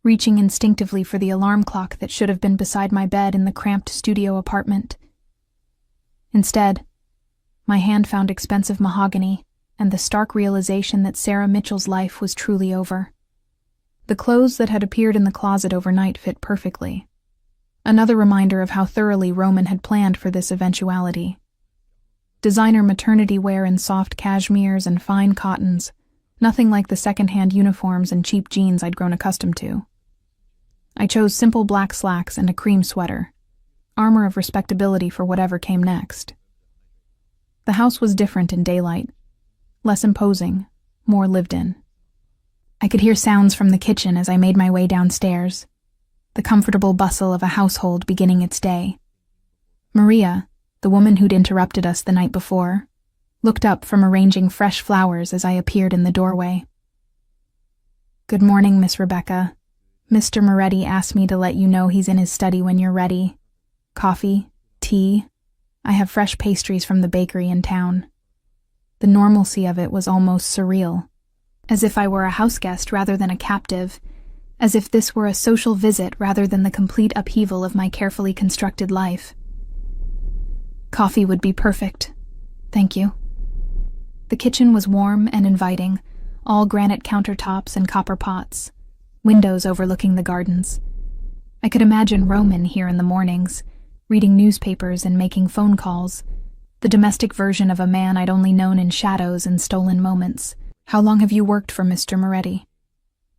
reaching instinctively for the alarm clock that should have been beside my bed in the cramped studio apartment. Instead, my hand found expensive mahogany and the stark realization that Sarah Mitchell's life was truly over. The clothes that had appeared in the closet overnight fit perfectly. Another reminder of how thoroughly Roman had planned for this eventuality. Designer maternity wear in soft cashmeres and fine cottons, nothing like the second-hand uniforms and cheap jeans I'd grown accustomed to. I chose simple black slacks and a cream sweater, armor of respectability for whatever came next. The house was different in daylight, less imposing, more lived in. I could hear sounds from the kitchen as I made my way downstairs, the comfortable bustle of a household beginning its day. Maria, the woman who'd interrupted us the night before, looked up from arranging fresh flowers as I appeared in the doorway. "Good morning, Miss Rebecca. Mr. Moretti asked me to let you know he's in his study when you're ready. Coffee? Tea? I have fresh pastries from the bakery in town." The normalcy of it was almost surreal, as if I were a houseguest rather than a captive, as if this were a social visit rather than the complete upheaval of my carefully constructed life. "Coffee would be perfect. Thank you." The kitchen was warm and inviting, all granite countertops and copper pots, windows overlooking the gardens. I could imagine Roman here in the mornings, reading newspapers and making phone calls, the domestic version of a man I'd only known in shadows and stolen moments. "How long have you worked for Mr. Moretti?"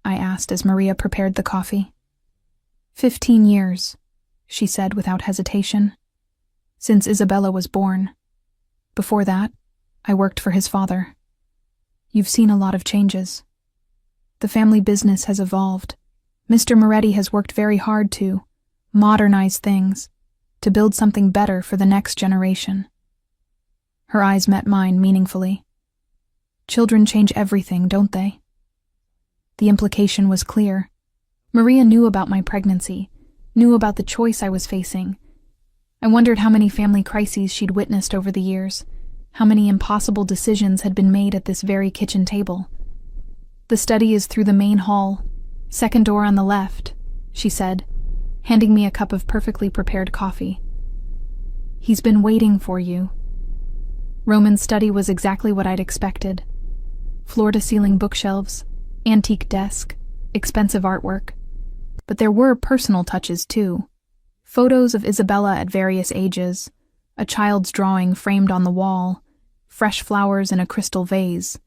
I asked as Maria prepared the coffee. 15 years, she said without hesitation. Since Isabella was born. Before that, I worked for his father. You've seen a lot of changes. The family business has evolved. Mr. Moretti has worked very hard to modernize things, to build something better for the next generation. Her eyes met mine meaningfully. Children change everything, don't they? The implication was clear. Maria knew about my pregnancy, knew about the choice I was facing. I wondered how many family crises she'd witnessed over the years, how many impossible decisions had been made at this very kitchen table. "The study is through the main hall, second door on the left," she said, handing me a cup of perfectly prepared coffee. "He's been waiting for you." Roman's study was exactly what I'd expected. Floor-to-ceiling bookshelves, antique desk, expensive artwork. But there were personal touches, too. Photos of Isabella at various ages, a child's drawing framed on the wall, fresh flowers in a crystal vase.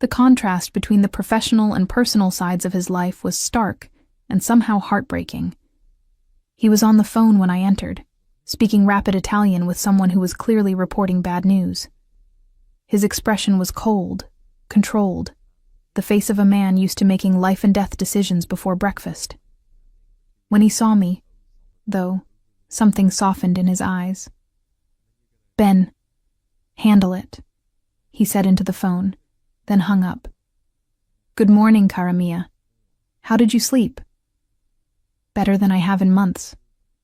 The contrast between the professional and personal sides of his life was stark and somehow heartbreaking. He was on the phone when I entered, speaking rapid Italian with someone who was clearly reporting bad news. His expression was cold, controlled, the face of a man used to making life-and-death decisions before breakfast. When he saw me, though, something softened in his eyes. "Ben, handle it," he said into the phone, then hung up. "Good morning, cara mia. How did you sleep?" "Better than I have in months,"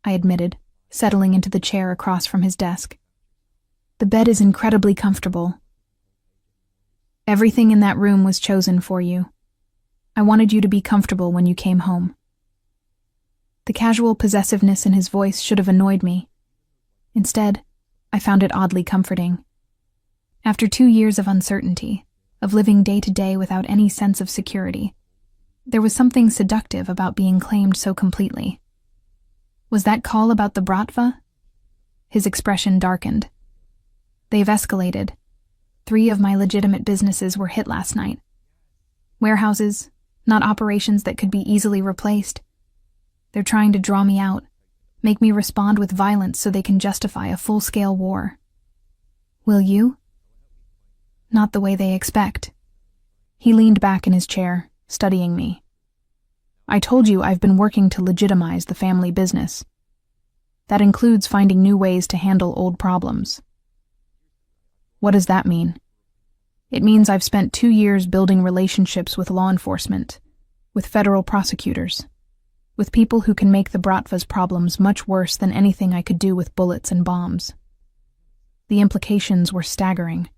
I admitted, settling into the chair across from his desk. "The bed is incredibly comfortable. Everything in that room was chosen for you. I wanted you to be comfortable when you came home." The casual possessiveness in his voice should have annoyed me. Instead, I found it oddly comforting. After 2 years of uncertainty, of living day to day without any sense of security, There was something seductive about being claimed so completely. Was that call about the bratva? His expression darkened. They've escalated. 3 of my legitimate businesses were hit last night. Warehouses, not operations that could be easily replaced. They're trying to draw me out, make me respond with violence so they can justify a full-scale war. Will you? Not the way they expect. He leaned back in his chair, studying me. I told you I've been working to legitimize the family business. That includes finding new ways to handle old problems. What does that mean? It means I've spent 2 years building relationships with law enforcement, with federal prosecutors, with people who can make the Bratva's problems much worse than anything I could do with bullets and bombs. The implications were staggering.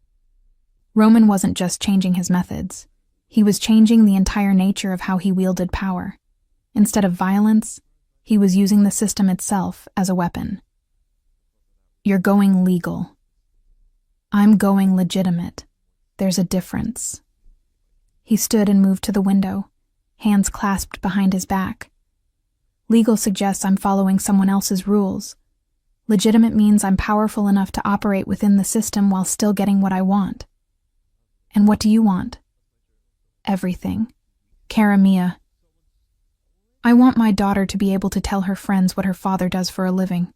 Roman wasn't just changing his methods. He was changing the entire nature of how he wielded power. Instead of violence, he was using the system itself as a weapon. You're going legal. I'm going legitimate. There's a difference. He stood and moved to the window, hands clasped behind his back. Legal suggests I'm following someone else's rules. Legitimate means I'm powerful enough to operate within the system while still getting what I want. And what do you want? Everything. Cara mia. I want my daughter to be able to tell her friends what her father does for a living.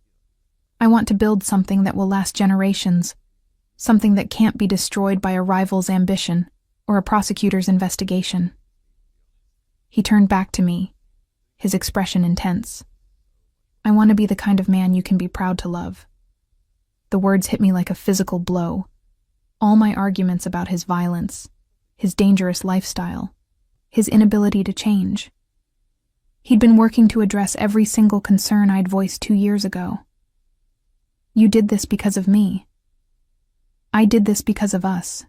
I want to build something that will last generations, something that can't be destroyed by a rival's ambition or a prosecutor's investigation. He turned back to me, his expression intense. I want to be the kind of man you can be proud to love. The words hit me like a physical blow. All my arguments about his violence, his dangerous lifestyle, his inability to change. He'd been working to address every single concern I'd voiced 2 years ago. You did this because of me. I did this because of us,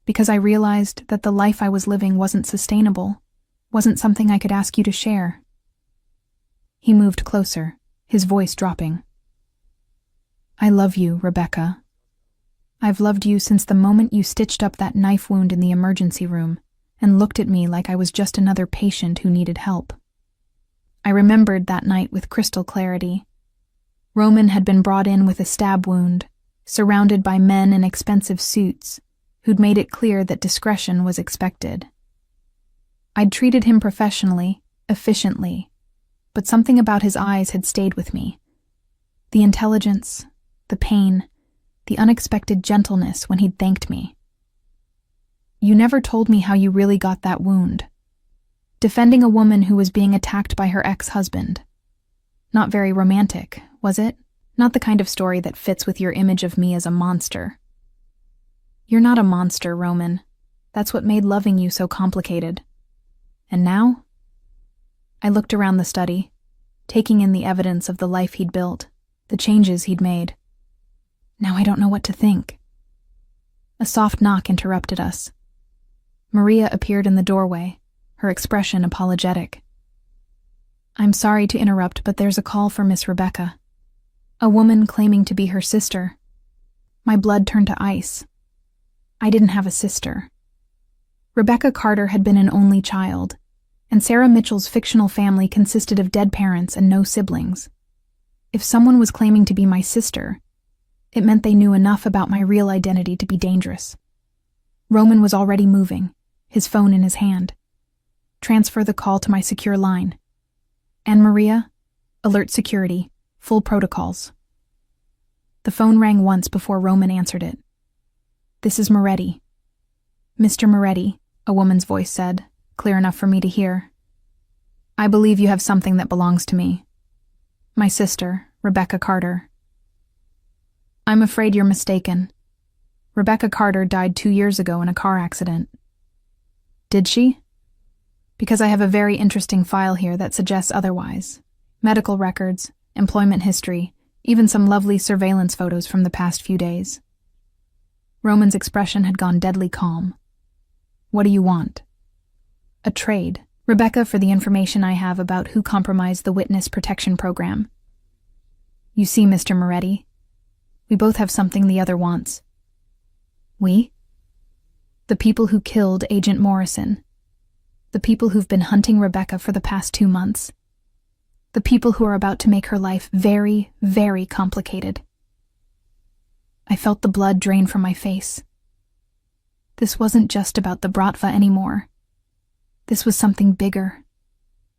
because I realized that the life I was living wasn't sustainable, wasn't something I could ask you to share. He moved closer, his voice dropping. I love you, Rebecca. I've loved you since the moment you stitched up that knife wound in the emergency room and looked at me like I was just another patient who needed help. I remembered that night with crystal clarity. Roman had been brought in with a stab wound, surrounded by men in expensive suits, who'd made it clear that discretion was expected. I'd treated him professionally, efficiently, but something about his eyes had stayed with me. The intelligence, the pain, the unexpected gentleness when he'd thanked me. You never told me how you really got that wound. Defending a woman who was being attacked by her ex-husband. Not very romantic, was it? Not the kind of story that fits with your image of me as a monster. You're not a monster, Roman. That's what made loving you so complicated. And now? I looked around the study, taking in the evidence of the life he'd built, the changes he'd made. Now I don't know what to think. A soft knock interrupted us. Maria appeared in the doorway, her expression apologetic. I'm sorry to interrupt, but there's a call for Miss Rebecca. A woman claiming to be her sister. My blood turned to ice. I didn't have a sister. Rebecca Carter had been an only child, and Sarah Mitchell's fictional family consisted of dead parents and no siblings. If someone was claiming to be my sister, it meant they knew enough about my real identity to be dangerous. Roman was already moving, his phone in his hand. Transfer the call to my secure line. And Maria, alert security, full protocols. The phone rang once before Roman answered it. This is Moretti. Mr. Moretti, a woman's voice said, clear enough for me to hear. I believe you have something that belongs to me. My sister, Rebecca Carter. I'm afraid you're mistaken. Rebecca Carter died 2 years ago in a car accident. Did she? Because I have a very interesting file here that suggests otherwise. Medical records, employment history, even some lovely surveillance photos from the past few days. Roman's expression had gone deadly calm. What do you want? A trade, Rebecca, for the information I have about who compromised the witness protection program. You see, Mr. Moretti, we both have something the other wants. We? The people who killed Agent Morrison. The people who've been hunting Rebecca for the past 2 months. The people who are about to make her life very, very complicated. I felt the blood drain from my face. This wasn't just about the Bratva anymore. This was something bigger,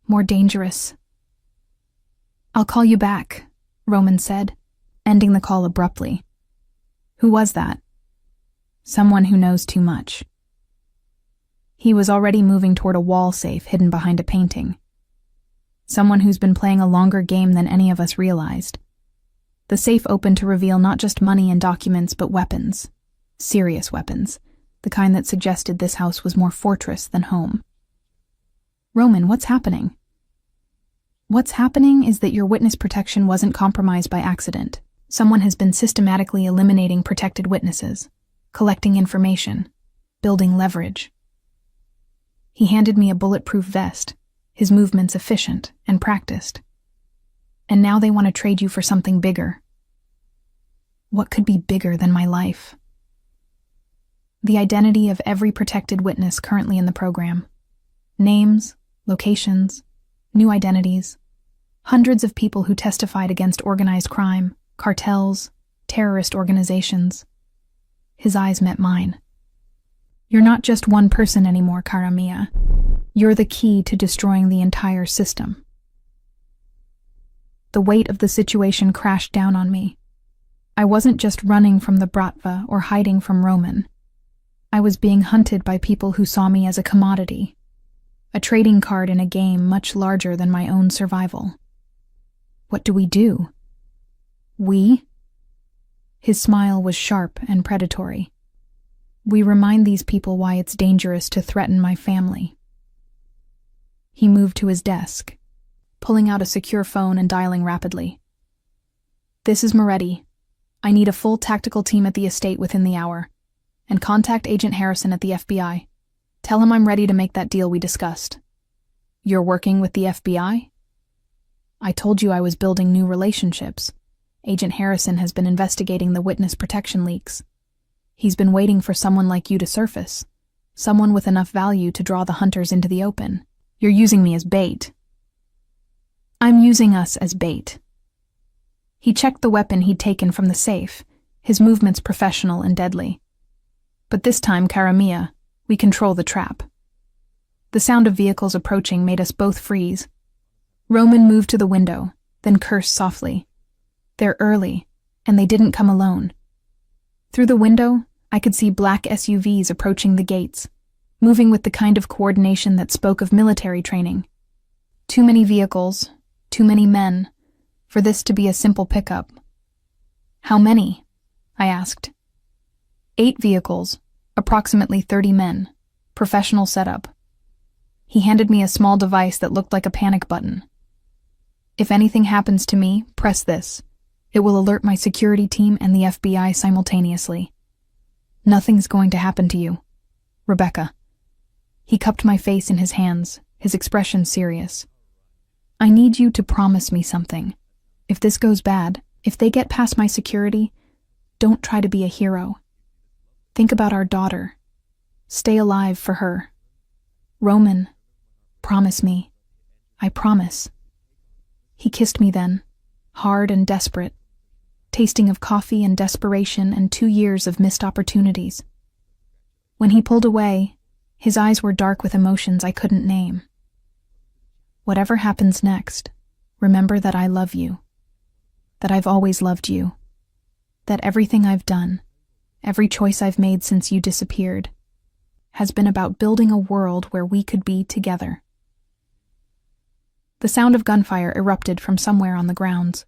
more dangerous. "I'll call you back," Roman said, ending the call abruptly. Who was that? Someone who knows too much. He was already moving toward a wall safe hidden behind a painting. Someone who's been playing a longer game than any of us realized. The safe opened to reveal not just money and documents, but weapons. Serious weapons. The kind that suggested this house was more fortress than home. "Roman, what's happening?" "What's happening is that your witness protection wasn't compromised by accident. Someone has been systematically eliminating protected witnesses, collecting information, building leverage." He handed me a bulletproof vest, his movements efficient and practiced. "And now they want to trade you for something bigger." What could be bigger than my life? The identity of every protected witness currently in the program. Names, locations, new identities. Hundreds of people who testified against organized crime, cartels, terrorist organizations. His eyes met mine. "You're not just one person anymore, cara mia. You're the key to destroying the entire system." The weight of the situation crashed down on me. I wasn't just running from the Bratva or hiding from Roman. I was being hunted by people who saw me as a commodity, a trading card in a game much larger than my own survival. What do we do? We? His smile was sharp and predatory. We remind these people why it's dangerous to threaten my family. He moved to his desk, pulling out a secure phone and dialing rapidly. "This is Moretti. I need a full tactical team at the estate within the hour. And contact Agent Harrison at the FBI. Tell him I'm ready to make that deal we discussed." "You're working with the FBI?" "I told you I was building new relationships. Agent Harrison has been investigating the witness protection leaks. He's been waiting for someone like you to surface, someone with enough value to draw the hunters into the open. You're using me as bait." "I'm using us as bait." He checked the weapon he'd taken from the safe, his movements professional and deadly. "But this time, cara mia, we control the trap." The sound of vehicles approaching made us both freeze. Roman moved to the window, then cursed softly. "They're early, and they didn't come alone." Through the window, I could see black SUVs approaching the gates, moving with the kind of coordination that spoke of military training. Too many vehicles, too many men, for this to be a simple pickup. "How many?" I asked. 8 vehicles, approximately 30 men, professional setup. He handed me a small device that looked like a panic button. "If anything happens to me, press this. It will alert my security team and the FBI simultaneously. Nothing's going to happen to you. Rebecca." He cupped my face in his hands, his expression serious. "I need you to promise me something. If this goes bad, if they get past my security, don't try to be a hero. Think about our daughter. Stay alive for her. Roman, promise me. I promise." He kissed me then, hard and desperate, tasting of coffee and desperation and 2 years of missed opportunities. When he pulled away, his eyes were dark with emotions I couldn't name. "Whatever happens next, remember that I love you. That I've always loved you. That everything I've done, every choice I've made since you disappeared, has been about building a world where we could be together." The sound of gunfire erupted from somewhere on the grounds.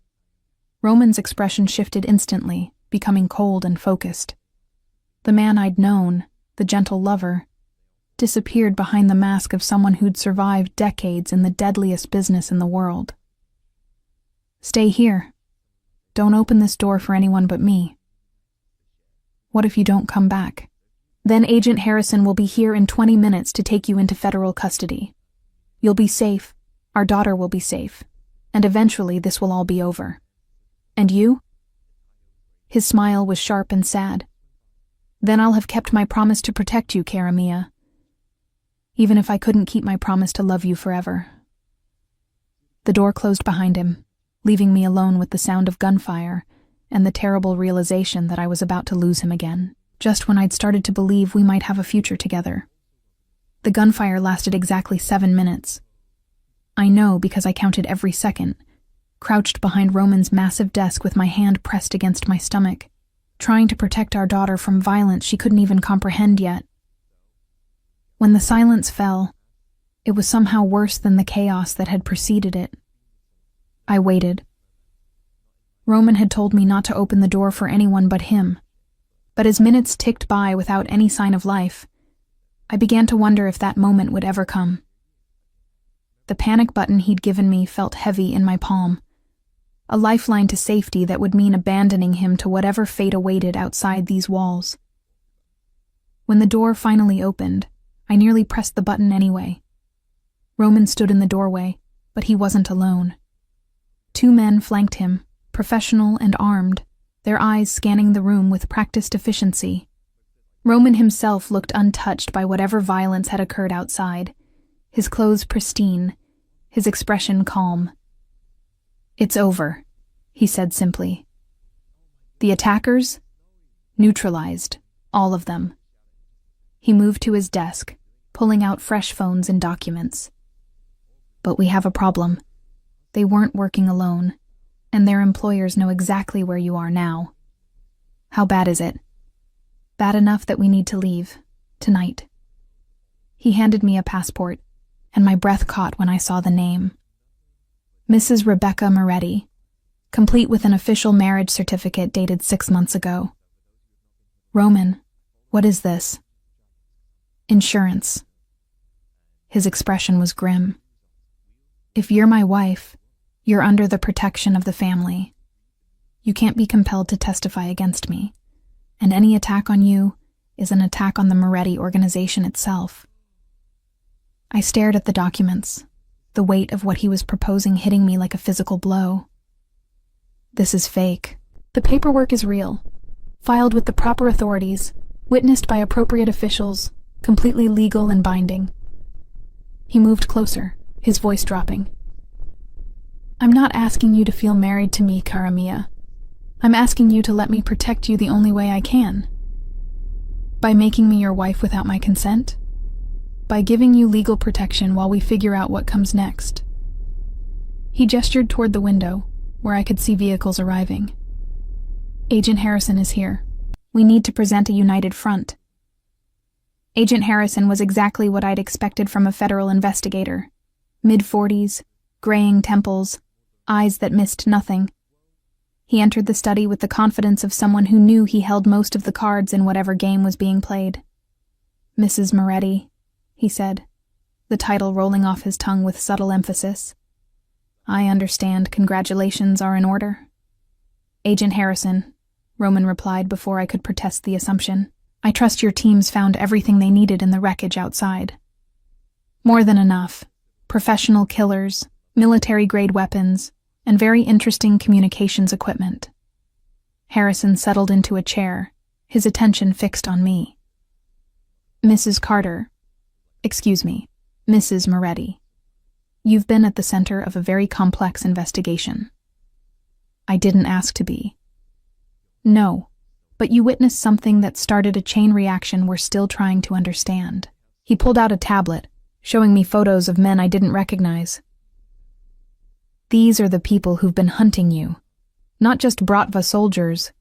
Roman's expression shifted instantly, becoming cold and focused. The man I'd known, the gentle lover, disappeared behind the mask of someone who'd survived decades in the deadliest business in the world. "Stay here. Don't open this door for anyone but me." "What if you don't come back?" "Then Agent Harrison will be here in 20 minutes to take you into federal custody. You'll be safe, our daughter will be safe, and eventually this will all be over. And you?" His smile was sharp and sad. "Then I'll have kept my promise to protect you, cara mia." even if I couldn't keep my promise to love you forever. The door closed behind him, leaving me alone with the sound of gunfire and the terrible realization that I was about to lose him again, just when I'd started to believe we might have a future together. The gunfire lasted exactly 7 minutes. I know because I counted every second, crouched behind Roman's massive desk with my hand pressed against my stomach, trying to protect our daughter from violence she couldn't even comprehend yet. When the silence fell, it was somehow worse than the chaos that had preceded it. I waited. Roman had told me not to open the door for anyone but him, but as minutes ticked by without any sign of life, I began to wonder if that moment would ever come. The panic button he'd given me felt heavy in my palm, a lifeline to safety that would mean abandoning him to whatever fate awaited outside these walls. When the door finally opened, I nearly pressed the button anyway. Roman stood in the doorway, but he wasn't alone. 2 men flanked him, professional and armed, their eyes scanning the room with practiced efficiency. Roman himself looked untouched by whatever violence had occurred outside, his clothes pristine, his expression calm. "It's over," he said simply. "The attackers? Neutralized, all of them." He moved to his desk, pulling out fresh phones and documents. "But we have a problem. They weren't working alone, and their employers know exactly where you are now. How bad is it?" "Bad enough that we need to leave, tonight." He handed me a passport, and my breath caught when I saw the name. Mrs. Rebecca Moretti, complete with an official marriage certificate dated 6 months ago. "Roman, what is this?" "Insurance." His expression was grim. "If you're my wife, you're under the protection of the family. You can't be compelled to testify against me, and any attack on you is an attack on the Moretti organization itself." I stared at the documents, the weight of what he was proposing hitting me like a physical blow. "This is fake. The paperwork is real, filed with the proper authorities, witnessed by appropriate officials, completely legal and binding." He moved closer, his voice dropping. "I'm not asking you to feel married to me, cara mia. I'm asking you to let me protect you the only way I can. By making me your wife without my consent? By giving you legal protection while we figure out what comes next." He gestured toward the window, where I could see vehicles arriving. "Agent Harrison is here. We need to present a united front." Agent Harrison was exactly what I'd expected from a federal investigator. Mid-40s, graying temples, eyes that missed nothing. He entered the study with the confidence of someone who knew he held most of the cards in whatever game was being played. "Mrs. Moretti," he said, the title rolling off his tongue with subtle emphasis. "I understand congratulations are in order." "Agent Harrison," Roman replied before I could protest the assumption. "I trust your teams found everything they needed in the wreckage outside." "More than enough. Professional killers, military-grade weapons, and very interesting communications equipment." Harrison settled into a chair, his attention fixed on me. "Mrs. Carter, excuse me, Mrs. Moretti, you've been at the center of a very complex investigation." "I didn't ask to be." "No, but you witnessed something that started a chain reaction we're still trying to understand." He pulled out a tablet, showing me photos of men I didn't recognize. "These are the people who've been hunting you. Not just Bratva soldiers,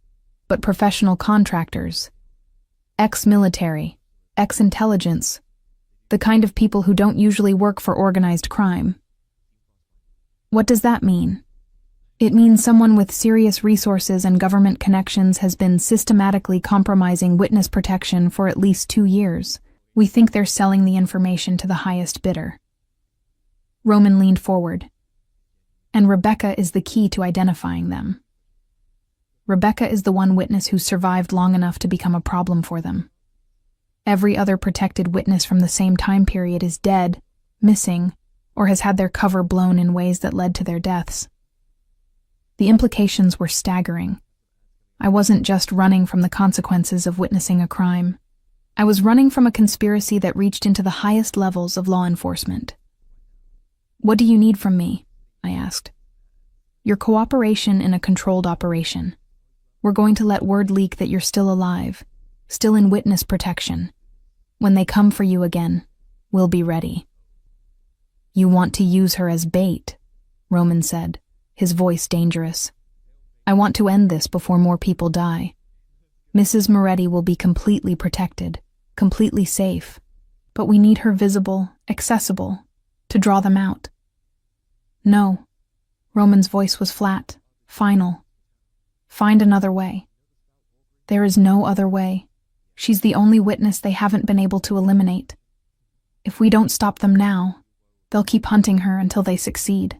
but professional contractors. Ex-military, ex-intelligence, the kind of people who don't usually work for organized crime." "What does that mean?" "It means someone with serious resources and government connections has been systematically compromising witness protection for at least 2 years. We think they're selling the information to the highest bidder." Roman leaned forward. "And Rebecca is the key to identifying them. Rebecca is the one witness who survived long enough to become a problem for them. Every other protected witness from the same time period is dead, missing, or has had their cover blown in ways that led to their deaths." The implications were staggering. I wasn't just running from the consequences of witnessing a crime. I was running from a conspiracy that reached into the highest levels of law enforcement. "What do you need from me?" I asked. "Your cooperation in a controlled operation. We're going to let word leak that you're still alive, still in witness protection. When they come for you again, we'll be ready." "You want to use her as bait," Roman said, his voice dangerous. "I want to end this before more people die. Mrs. Moretti will be completely protected, completely safe, but we need her visible, accessible, to draw them out." "No." Roman's voice was flat, final. "Find another way." "There is no other way. She's the only witness they haven't been able to eliminate. If we don't stop them now, they'll keep hunting her until they succeed."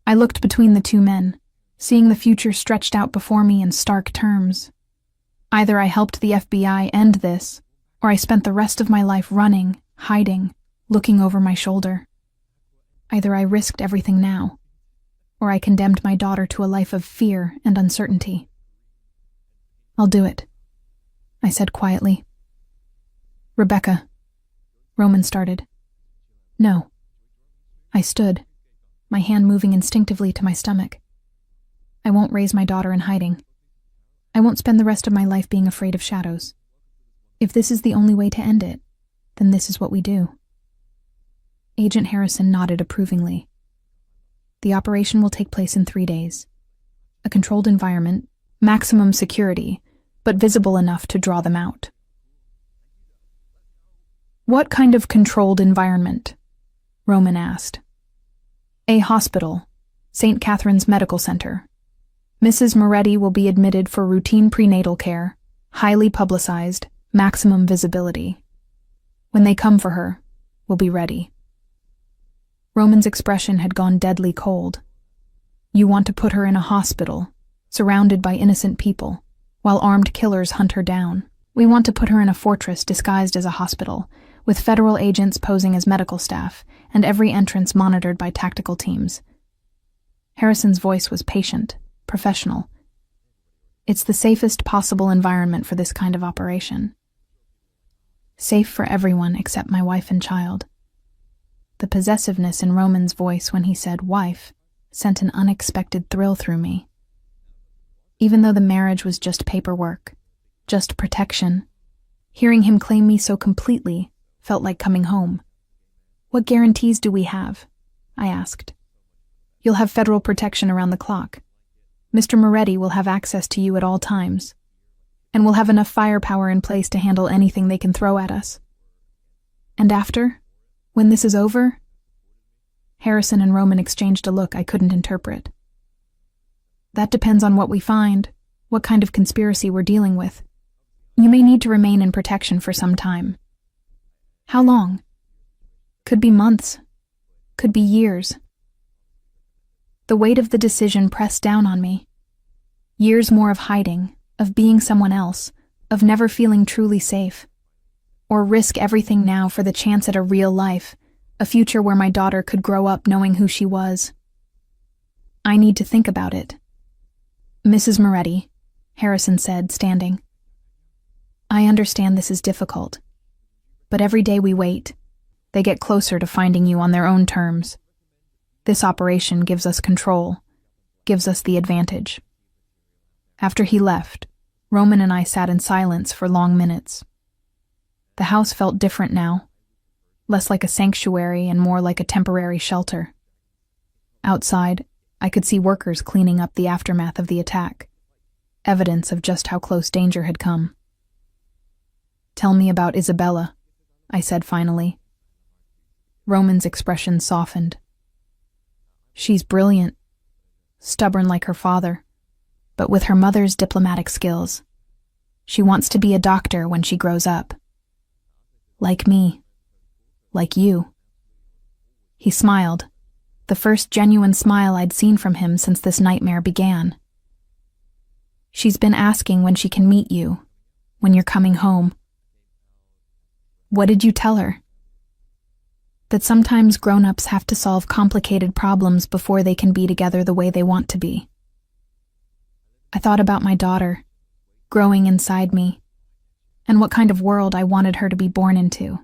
I looked between the two men, seeing the future stretched out before me in stark terms. Either I helped the FBI end this, or I spent the rest of my life running, hiding, looking over my shoulder. Either I risked everything now, or I condemned my daughter to a life of fear and uncertainty. "I'll do it," I said quietly. "Rebecca," Roman started. "No." I stood, my hand moving instinctively to my stomach. "I won't raise my daughter in hiding. I won't spend the rest of my life being afraid of shadows. If this is the only way to end it, then this is what we do." Agent Harrison nodded approvingly. "The operation will take place in 3 days. A controlled environment, maximum security, but visible enough to draw them out." "What kind of controlled environment?" Roman asked. "A hospital, St. Catherine's Medical Center. Mrs. Moretti will be admitted for routine prenatal care, highly publicized, maximum visibility. When they come for her, we'll be ready." Roman's expression had gone deadly cold. "You want to put her in a hospital, surrounded by innocent people, while armed killers hunt her down. We want to put her in a fortress disguised as a hospital, with federal agents posing as medical staff, and every entrance monitored by tactical teams." Harrison's voice was patient, professional. "It's the safest possible environment for this kind of operation. Safe for everyone except my wife and child." The possessiveness in Roman's voice when he said wife sent an unexpected thrill through me. Even though the marriage was just paperwork, just protection, hearing him claim me so completely felt like coming home. "What guarantees do we have?" I asked. "You'll have federal protection around the clock. Mr. Moretti will have access to you at all times, and we'll have enough firepower in place to handle anything they can throw at us. And after, when this is over?" Harrison and Roman exchanged a look I couldn't interpret. "That depends on what we find, what kind of conspiracy we're dealing with. You may need to remain in protection for some time." "How long?" "Could be months. Could be years." The weight of the decision pressed down on me. Years more of hiding, of being someone else, of never feeling truly safe. Or risk everything now for the chance at a real life, a future where my daughter could grow up knowing who she was. "I need to think about it." "Mrs. Moretti," Harrison said, standing. "I understand this is difficult, but every day we wait, they get closer to finding you on their own terms. This operation gives us control, gives us the advantage." After he left, Roman and I sat in silence for long minutes. The house felt different now, less like a sanctuary and more like a temporary shelter. Outside, I could see workers cleaning up the aftermath of the attack, evidence of just how close danger had come. "Tell me about Isabella," I said finally. Roman's expression softened. "She's brilliant, stubborn like her father, but with her mother's diplomatic skills. She wants to be a doctor when she grows up. Like me. Like you." He smiled, the first genuine smile I'd seen from him since this nightmare began. "She's been asking when she can meet you, when you're coming home." "What did you tell her?" "That sometimes grown-ups have to solve complicated problems before they can be together the way they want to be." I thought about my daughter, growing inside me, and what kind of world I wanted her to be born into.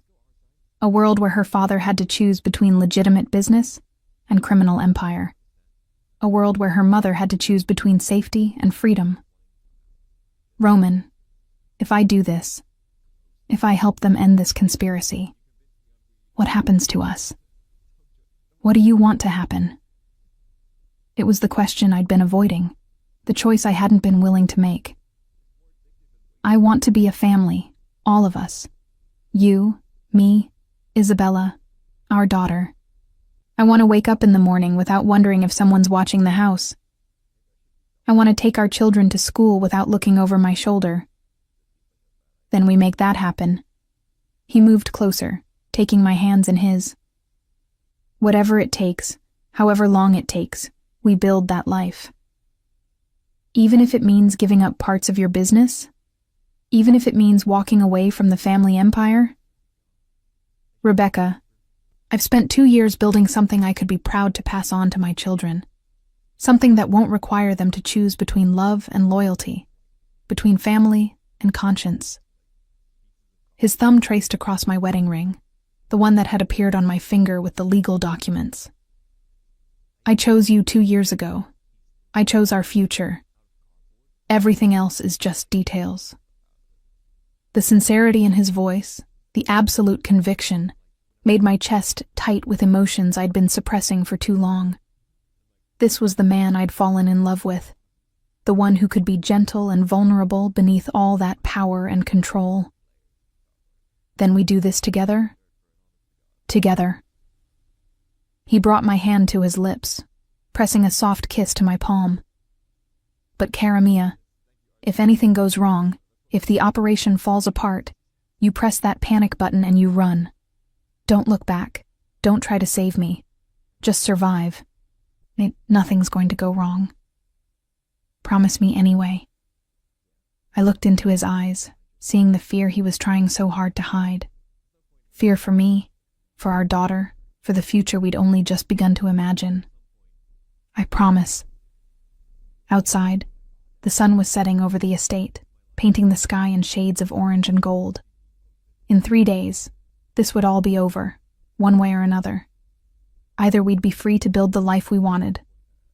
A world where her father had to choose between legitimate business and criminal empire. A world where her mother had to choose between safety and freedom. Roman, if I do this, if I help them end this conspiracy, what happens to us? What do you want to happen? It was the question I'd been avoiding, the choice I hadn't been willing to make. I want to be a family, all of us. You, me, Isabella, our daughter. I want to wake up in the morning without wondering if someone's watching the house. I want to take our children to school without looking over my shoulder. Then we make that happen. He moved closer, taking my hands in his. Whatever it takes, however long it takes, we build that life. Even if it means giving up parts of your business? Even if it means walking away from the family empire? Rebecca, I've spent 2 years building something I could be proud to pass on to my children. Something that won't require them to choose between love and loyalty, between family and conscience. His thumb traced across my wedding ring, the one that had appeared on my finger with the legal documents. I chose you 2 years ago. I chose our future. Everything else is just details. The sincerity in his voice, the absolute conviction, made my chest tight with emotions I'd been suppressing for too long. This was the man I'd fallen in love with, the one who could be gentle and vulnerable beneath all that power and control. Then we do this together? Together. He brought my hand to his lips, pressing a soft kiss to my palm. But Cara Mia, if anything goes wrong, if the operation falls apart, you press that panic button and you run. Don't look back. Don't try to save me. Just survive. Nothing's going to go wrong. Promise me anyway. I looked into his eyes, seeing the fear he was trying so hard to hide. Fear for me, for our daughter, for the future we'd only just begun to imagine. I promise. Outside, the sun was setting over the estate, painting the sky in shades of orange and gold. In 3 days, this would all be over, one way or another. Either we'd be free to build the life we wanted,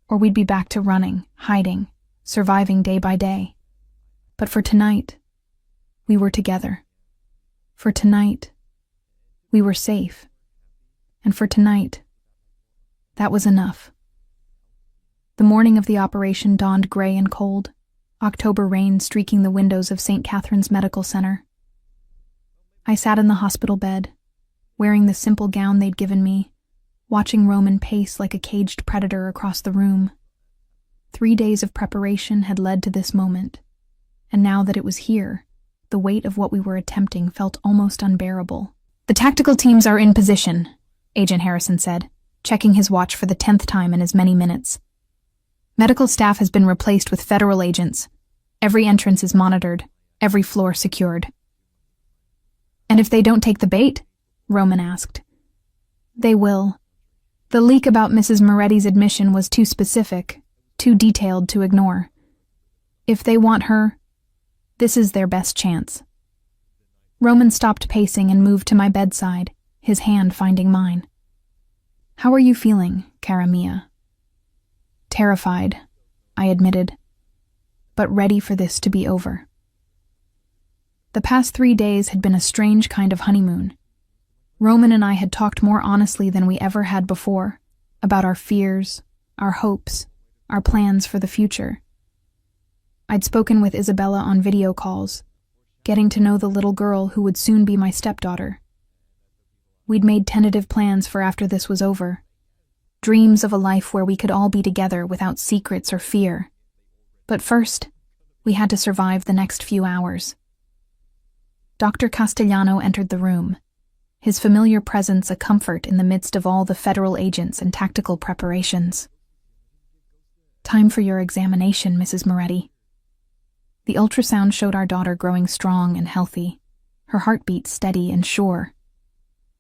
or we'd be back to running, hiding, surviving day by day. But for tonight, we were together. For tonight, we were safe. And for tonight, that was enough. The morning of the operation dawned gray and cold, October rain streaking the windows of St. Catherine's Medical Center. I sat in the hospital bed, wearing the simple gown they'd given me, watching Roman pace like a caged predator across the room. 3 days of preparation had led to this moment, and now that it was here, the weight of what we were attempting felt almost unbearable. "The tactical teams are in position," Agent Harrison said, checking his watch for the 10th time in as many minutes. "Medical staff has been replaced with federal agents. Every entrance is monitored, every floor secured." "And if they don't take the bait?" Roman asked. "They will. The leak about Mrs. Moretti's admission was too specific, too detailed to ignore. If they want her, this is their best chance." Roman stopped pacing and moved to my bedside, his hand finding mine. "How are you feeling, Cara Mia?" "Terrified," I admitted, "but ready for this to be over." The past 3 days had been a strange kind of honeymoon. Roman and I had talked more honestly than we ever had before, about our fears, our hopes, our plans for the future. I'd spoken with Isabella on video calls, getting to know the little girl who would soon be my stepdaughter. We'd made tentative plans for after this was over, dreams of a life where we could all be together without secrets or fear. But first, we had to survive the next few hours. Dr. Castellano entered the room, his familiar presence a comfort in the midst of all the federal agents and tactical preparations. "Time for your examination, Mrs. Moretti." The ultrasound showed our daughter growing strong and healthy, her heartbeat steady and sure.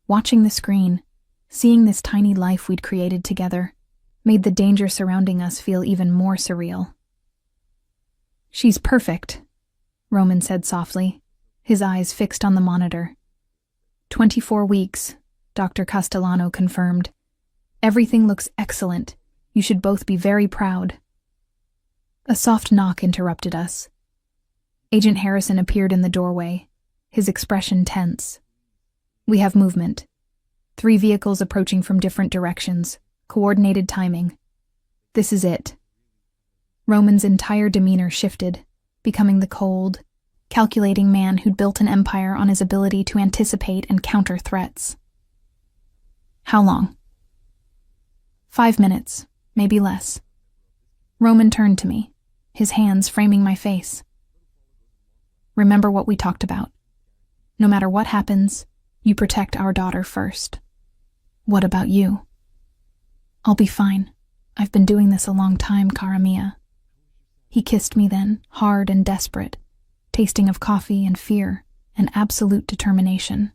Watching the screen, seeing this tiny life we'd created together, made the danger surrounding us feel even more surreal. "She's perfect," Roman said softly, his eyes fixed on the monitor. 24 weeks, Dr. Castellano confirmed. Everything looks excellent. You should both be very proud. A soft knock interrupted us. Agent Harrison appeared in the doorway, his expression tense. We have movement. 3 vehicles approaching from different directions, coordinated timing. This is it. Roman's entire demeanor shifted, becoming the cold, calculating man who'd built an empire on his ability to anticipate and counter threats. How long? 5 minutes, maybe less. Roman turned to me, his hands framing my face. Remember what we talked about. No matter what happens, you protect our daughter first. What about you? I'll be fine. I've been doing this a long time, cara mia. He kissed me then, hard and desperate, tasting of coffee and fear and absolute determination.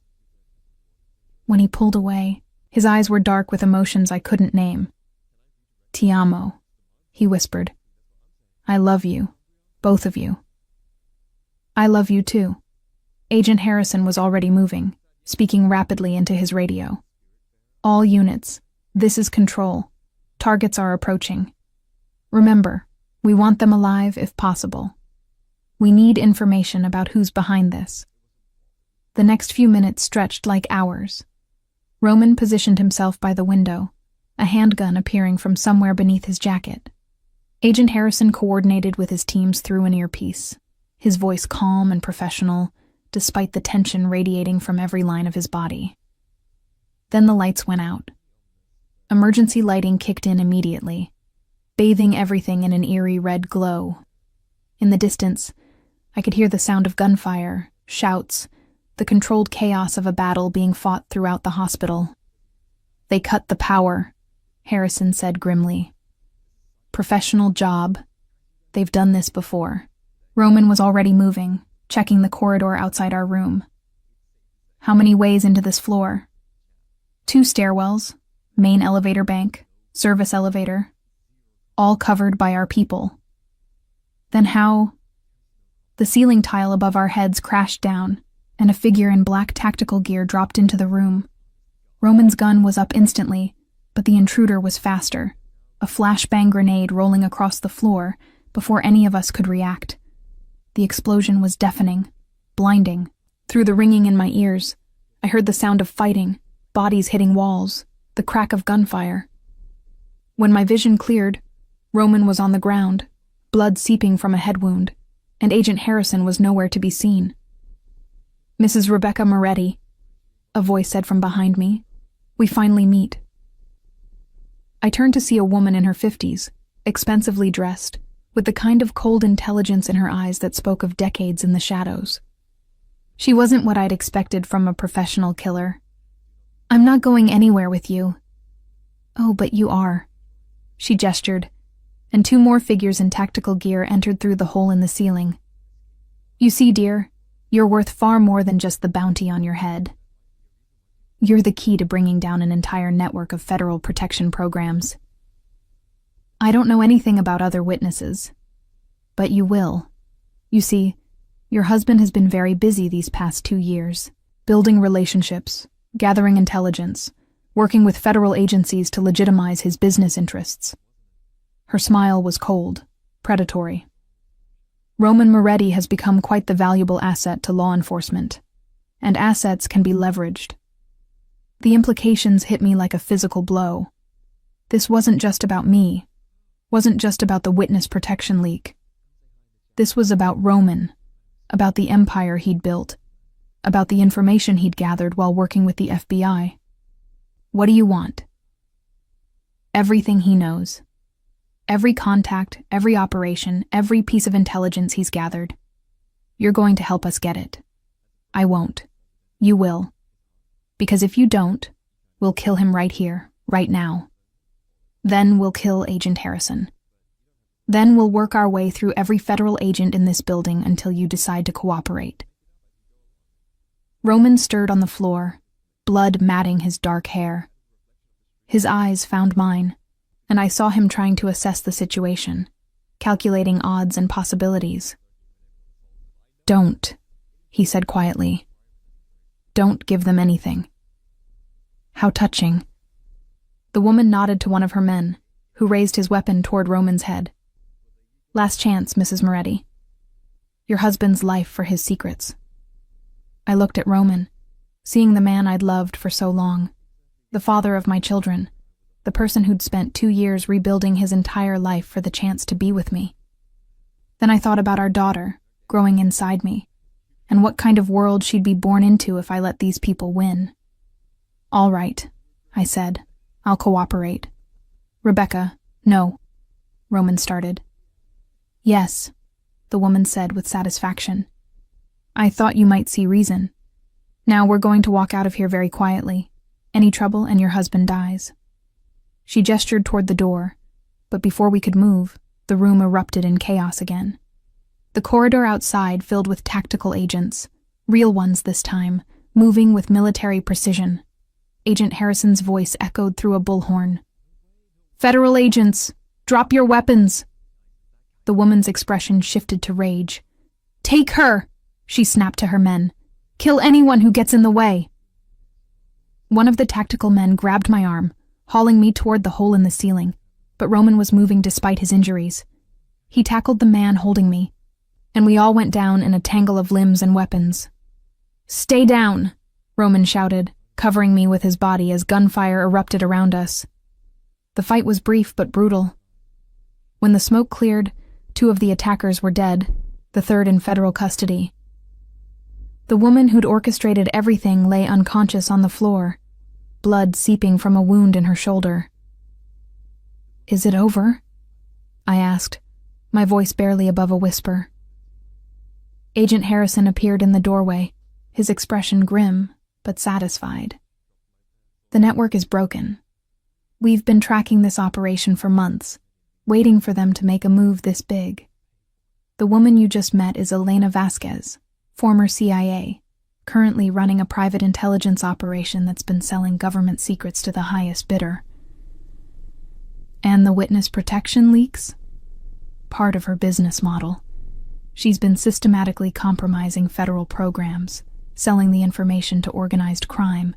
When he pulled away, his eyes were dark with emotions I couldn't name. Ti amo, he whispered. I love you, both of you. I love you too. Agent Harrison was already moving, speaking rapidly into his radio. All units, this is Control. Targets are approaching. Remember, we want them alive if possible. We need information about who's behind this. The next few minutes stretched like hours. Roman positioned himself by the window, a handgun appearing from somewhere beneath his jacket. Agent Harrison coordinated with his teams through an earpiece, his voice calm and professional, despite the tension radiating from every line of his body. Then the lights went out. Emergency lighting kicked in immediately, bathing everything in an eerie red glow. In the distance, I could hear the sound of gunfire, shouts, the controlled chaos of a battle being fought throughout the hospital. They cut the power, Harrison said grimly. Professional job. They've done this before. Roman was already moving, checking the corridor outside our room. How many ways into this floor? 2 stairwells, main elevator bank, service elevator, all covered by our people. Then how? The ceiling tile above our heads crashed down, and a figure in black tactical gear dropped into the room. Roman's gun was up instantly, but the intruder was faster, a flashbang grenade rolling across the floor before any of us could react. The explosion was deafening, blinding. Through the ringing in my ears, I heard the sound of fighting, bodies hitting walls, the crack of gunfire. When my vision cleared, Roman was on the ground, blood seeping from a head wound, and Agent Harrison was nowhere to be seen. Mrs. Rebecca Moretti, a voice said from behind me. We finally meet. I turned to see a woman in her 50s, expensively dressed, with the kind of cold intelligence in her eyes that spoke of decades in the shadows. She wasn't what I'd expected from a professional killer. I'm not going anywhere with you. Oh, but you are. She gestured, and 2 more figures in tactical gear entered through the hole in the ceiling. You see, dear, you're worth far more than just the bounty on your head. You're the key to bringing down an entire network of federal protection programs. I don't know anything about other witnesses, but you will. You see, your husband has been very busy these past 2 years, building relationships, gathering intelligence, working with federal agencies to legitimize his business interests. Her smile was cold, predatory. Roman Moretti has become quite the valuable asset to law enforcement, and assets can be leveraged. The implications hit me like a physical blow. This wasn't just about me, wasn't just about the witness protection leak. This was about Roman, about the empire he'd built, about the information he'd gathered while working with the FBI. What do you want? Everything he knows. Every contact, every operation, every piece of intelligence he's gathered. You're going to help us get it. I won't. You will. Because if you don't, we'll kill him right here, right now. Then we'll kill Agent Harrison. Then we'll work our way through every federal agent in this building until you decide to cooperate. Roman stirred on the floor, blood matting his dark hair. His eyes found mine, and I saw him trying to assess the situation, calculating odds and possibilities. Don't, he said quietly. Don't give them anything. How touching. The woman nodded to one of her men, who raised his weapon toward Roman's head. Last chance, Mrs. Moretti. Your husband's life for his secrets. I looked at Roman, seeing the man I'd loved for so long, the father of my children, the person who'd spent 2 years rebuilding his entire life for the chance to be with me. Then I thought about our daughter, growing inside me, and what kind of world she'd be born into if I let these people win. All right, I said. I'll cooperate. Rebecca, no, Roman started. Yes, the woman said with satisfaction. I thought you might see reason. Now we're going to walk out of here very quietly. Any trouble and your husband dies. She gestured toward the door, but before we could move, the room erupted in chaos again. The corridor outside filled with tactical agents, real ones this time, moving with military precision. Agent Harrison's voice echoed through a bullhorn. Federal agents, drop your weapons! The woman's expression shifted to rage. Take her, she snapped to her men. Kill anyone who gets in the way. One of the tactical men grabbed my arm, hauling me toward the hole in the ceiling, but Roman was moving despite his injuries. He tackled the man holding me, and we all went down in a tangle of limbs and weapons. Stay down, Roman shouted, covering me with his body as gunfire erupted around us. The fight was brief but brutal. When the smoke cleared, 2 of the attackers were dead, the 3rd in federal custody. The woman who'd orchestrated everything lay unconscious on the floor, blood seeping from a wound in her shoulder. Is it over? I asked, my voice barely above a whisper. Agent Harrison appeared in the doorway, his expression grim but satisfied. The network is broken. We've been tracking this operation for months, waiting for them to make a move this big. The woman you just met is Elena Vasquez, former CIA, currently running a private intelligence operation that's been selling government secrets to the highest bidder. And the witness protection leaks? Part of her business model. She's been systematically compromising federal programs, selling the information to organized crime,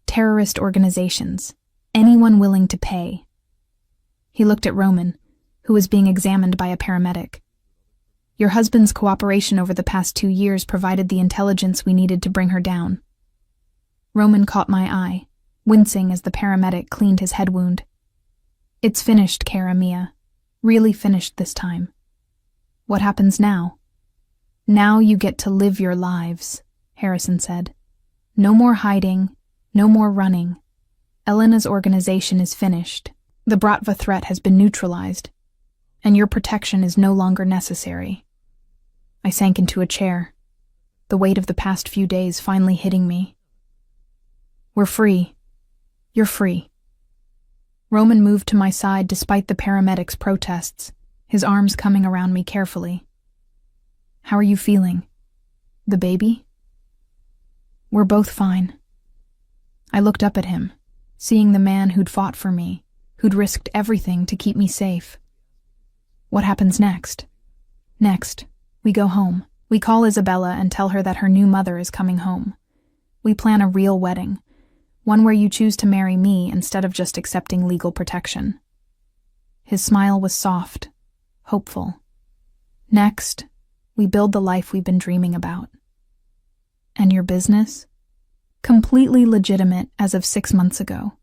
terrorist organizations, anyone willing to pay. He looked at Roman, who was being examined by a paramedic. Your husband's cooperation over the past 2 years provided the intelligence we needed to bring her down. Roman caught my eye, wincing as the paramedic cleaned his head wound. It's finished, cara mia. Really finished this time. What happens now? Now you get to live your lives, Harrison said. No more hiding, no more running. Elena's organization is finished. The Bratva threat has been neutralized, and your protection is no longer necessary. I sank into a chair, the weight of the past few days finally hitting me. We're free. You're free. Roman moved to my side despite the paramedic's protests, his arms coming around me carefully. How are you feeling? The baby? We're both fine. I looked up at him, seeing the man who'd fought for me, who'd risked everything to keep me safe. What happens next? Next, we go home. We call Isabella and tell her that her new mother is coming home. We plan a real wedding, one where you choose to marry me instead of just accepting legal protection. His smile was soft, hopeful. Next, we build the life we've been dreaming about. And your business? Completely legitimate as of 6 months ago.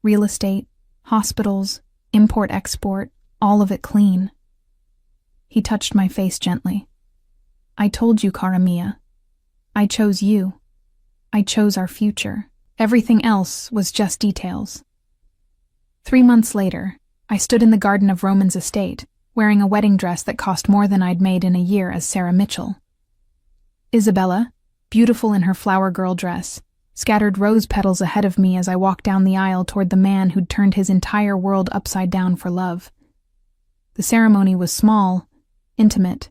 Real estate, hospitals, import-export, all of it clean. He touched my face gently. I told you, cara mia. I chose you. I chose our future. Everything else was just details. 3 months later, I stood in the garden of Roman's estate, wearing a wedding dress that cost more than I'd made in a year as Sarah Mitchell. Isabella, beautiful in her flower girl dress, scattered rose petals ahead of me as I walked down the aisle toward the man who'd turned his entire world upside down for love. The ceremony was small, intimate,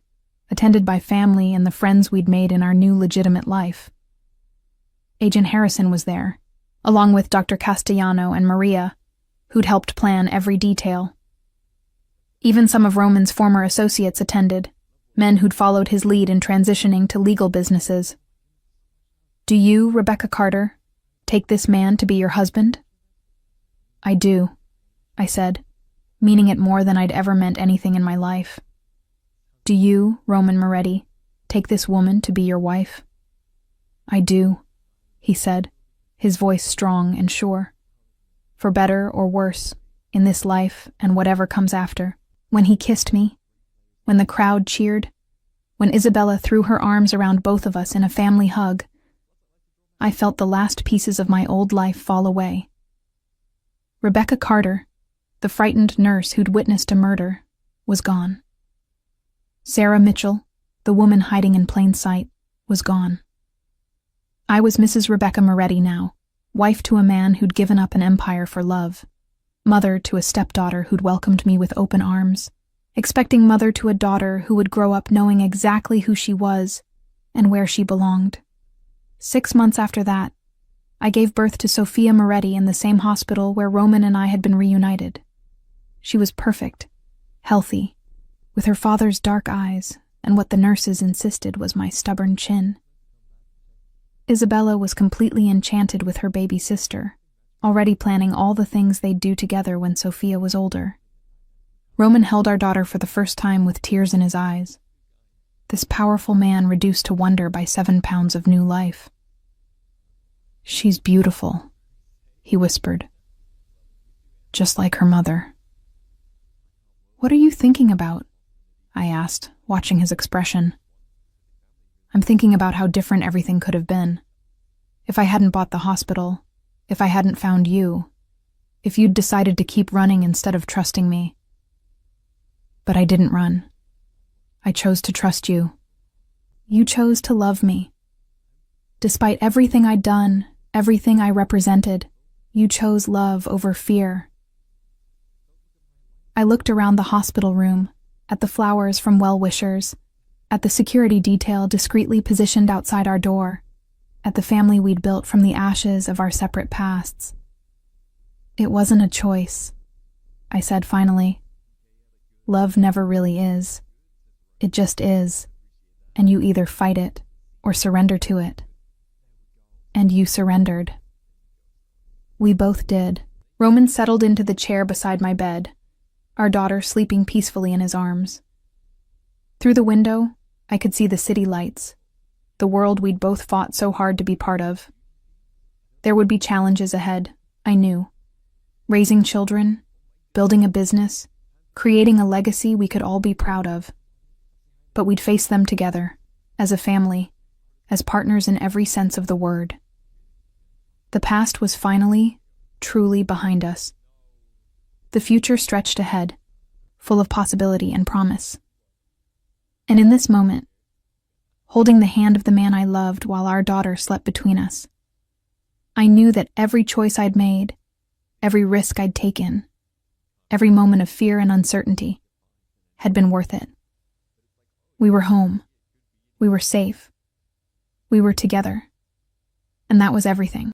attended by family and the friends we'd made in our new legitimate life. Agent Harrison was there, along with Dr. Castellano and Maria, who'd helped plan every detail. Even some of Roman's former associates attended, men who'd followed his lead in transitioning to legal businesses. Do you, Rebecca Carter, take this man to be your husband? I do, I said, meaning it more than I'd ever meant anything in my life. Do you, Roman Moretti, take this woman to be your wife? I do, he said, his voice strong and sure. For better or worse, in this life and whatever comes after. When he kissed me, when the crowd cheered, when Isabella threw her arms around both of us in a family hug, I felt the last pieces of my old life fall away. Rebecca Carter, the frightened nurse who'd witnessed a murder, was gone. Sarah Mitchell, the woman hiding in plain sight, was gone. I was Mrs. Rebecca Moretti now, wife to a man who'd given up an empire for love, mother to a stepdaughter who'd welcomed me with open arms, expecting mother to a daughter who would grow up knowing exactly who she was and where she belonged. 6 months after that, I gave birth to Sophia Moretti in the same hospital where Roman and I had been reunited. She was perfect, healthy, with her father's dark eyes and what the nurses insisted was my stubborn chin. Isabella was completely enchanted with her baby sister, already planning all the things they'd do together when Sophia was older. Roman held our daughter for the first time with tears in his eyes. This powerful man reduced to wonder by 7 pounds of new life. She's beautiful, he whispered. Just like her mother. What are you thinking about? I asked, watching his expression. I'm thinking about how different everything could have been. If I hadn't bought the hospital, if I hadn't found you, if you'd decided to keep running instead of trusting me. But I didn't run. I chose to trust you. You chose to love me. Despite everything I'd done, everything I represented, you chose love over fear. I looked around the hospital room, at the flowers from well-wishers, at the security detail discreetly positioned outside our door, at the family we'd built from the ashes of our separate pasts. It wasn't a choice, I said finally. Love never really is. It just is, and you either fight it or surrender to it. And you surrendered. We both did. Roman settled into the chair beside my bed, our daughter sleeping peacefully in his arms. Through the window, I could see the city lights, the world we'd both fought so hard to be part of. There would be challenges ahead, I knew. Raising children, building a business, creating a legacy we could all be proud of. But we'd face them together, as a family, as partners in every sense of the word. The past was finally, truly behind us. The future stretched ahead, full of possibility and promise. And in this moment, holding the hand of the man I loved while our daughter slept between us, I knew that every choice I'd made, every risk I'd taken, every moment of fear and uncertainty, had been worth it. We were home. We were safe. We were together. And that was everything.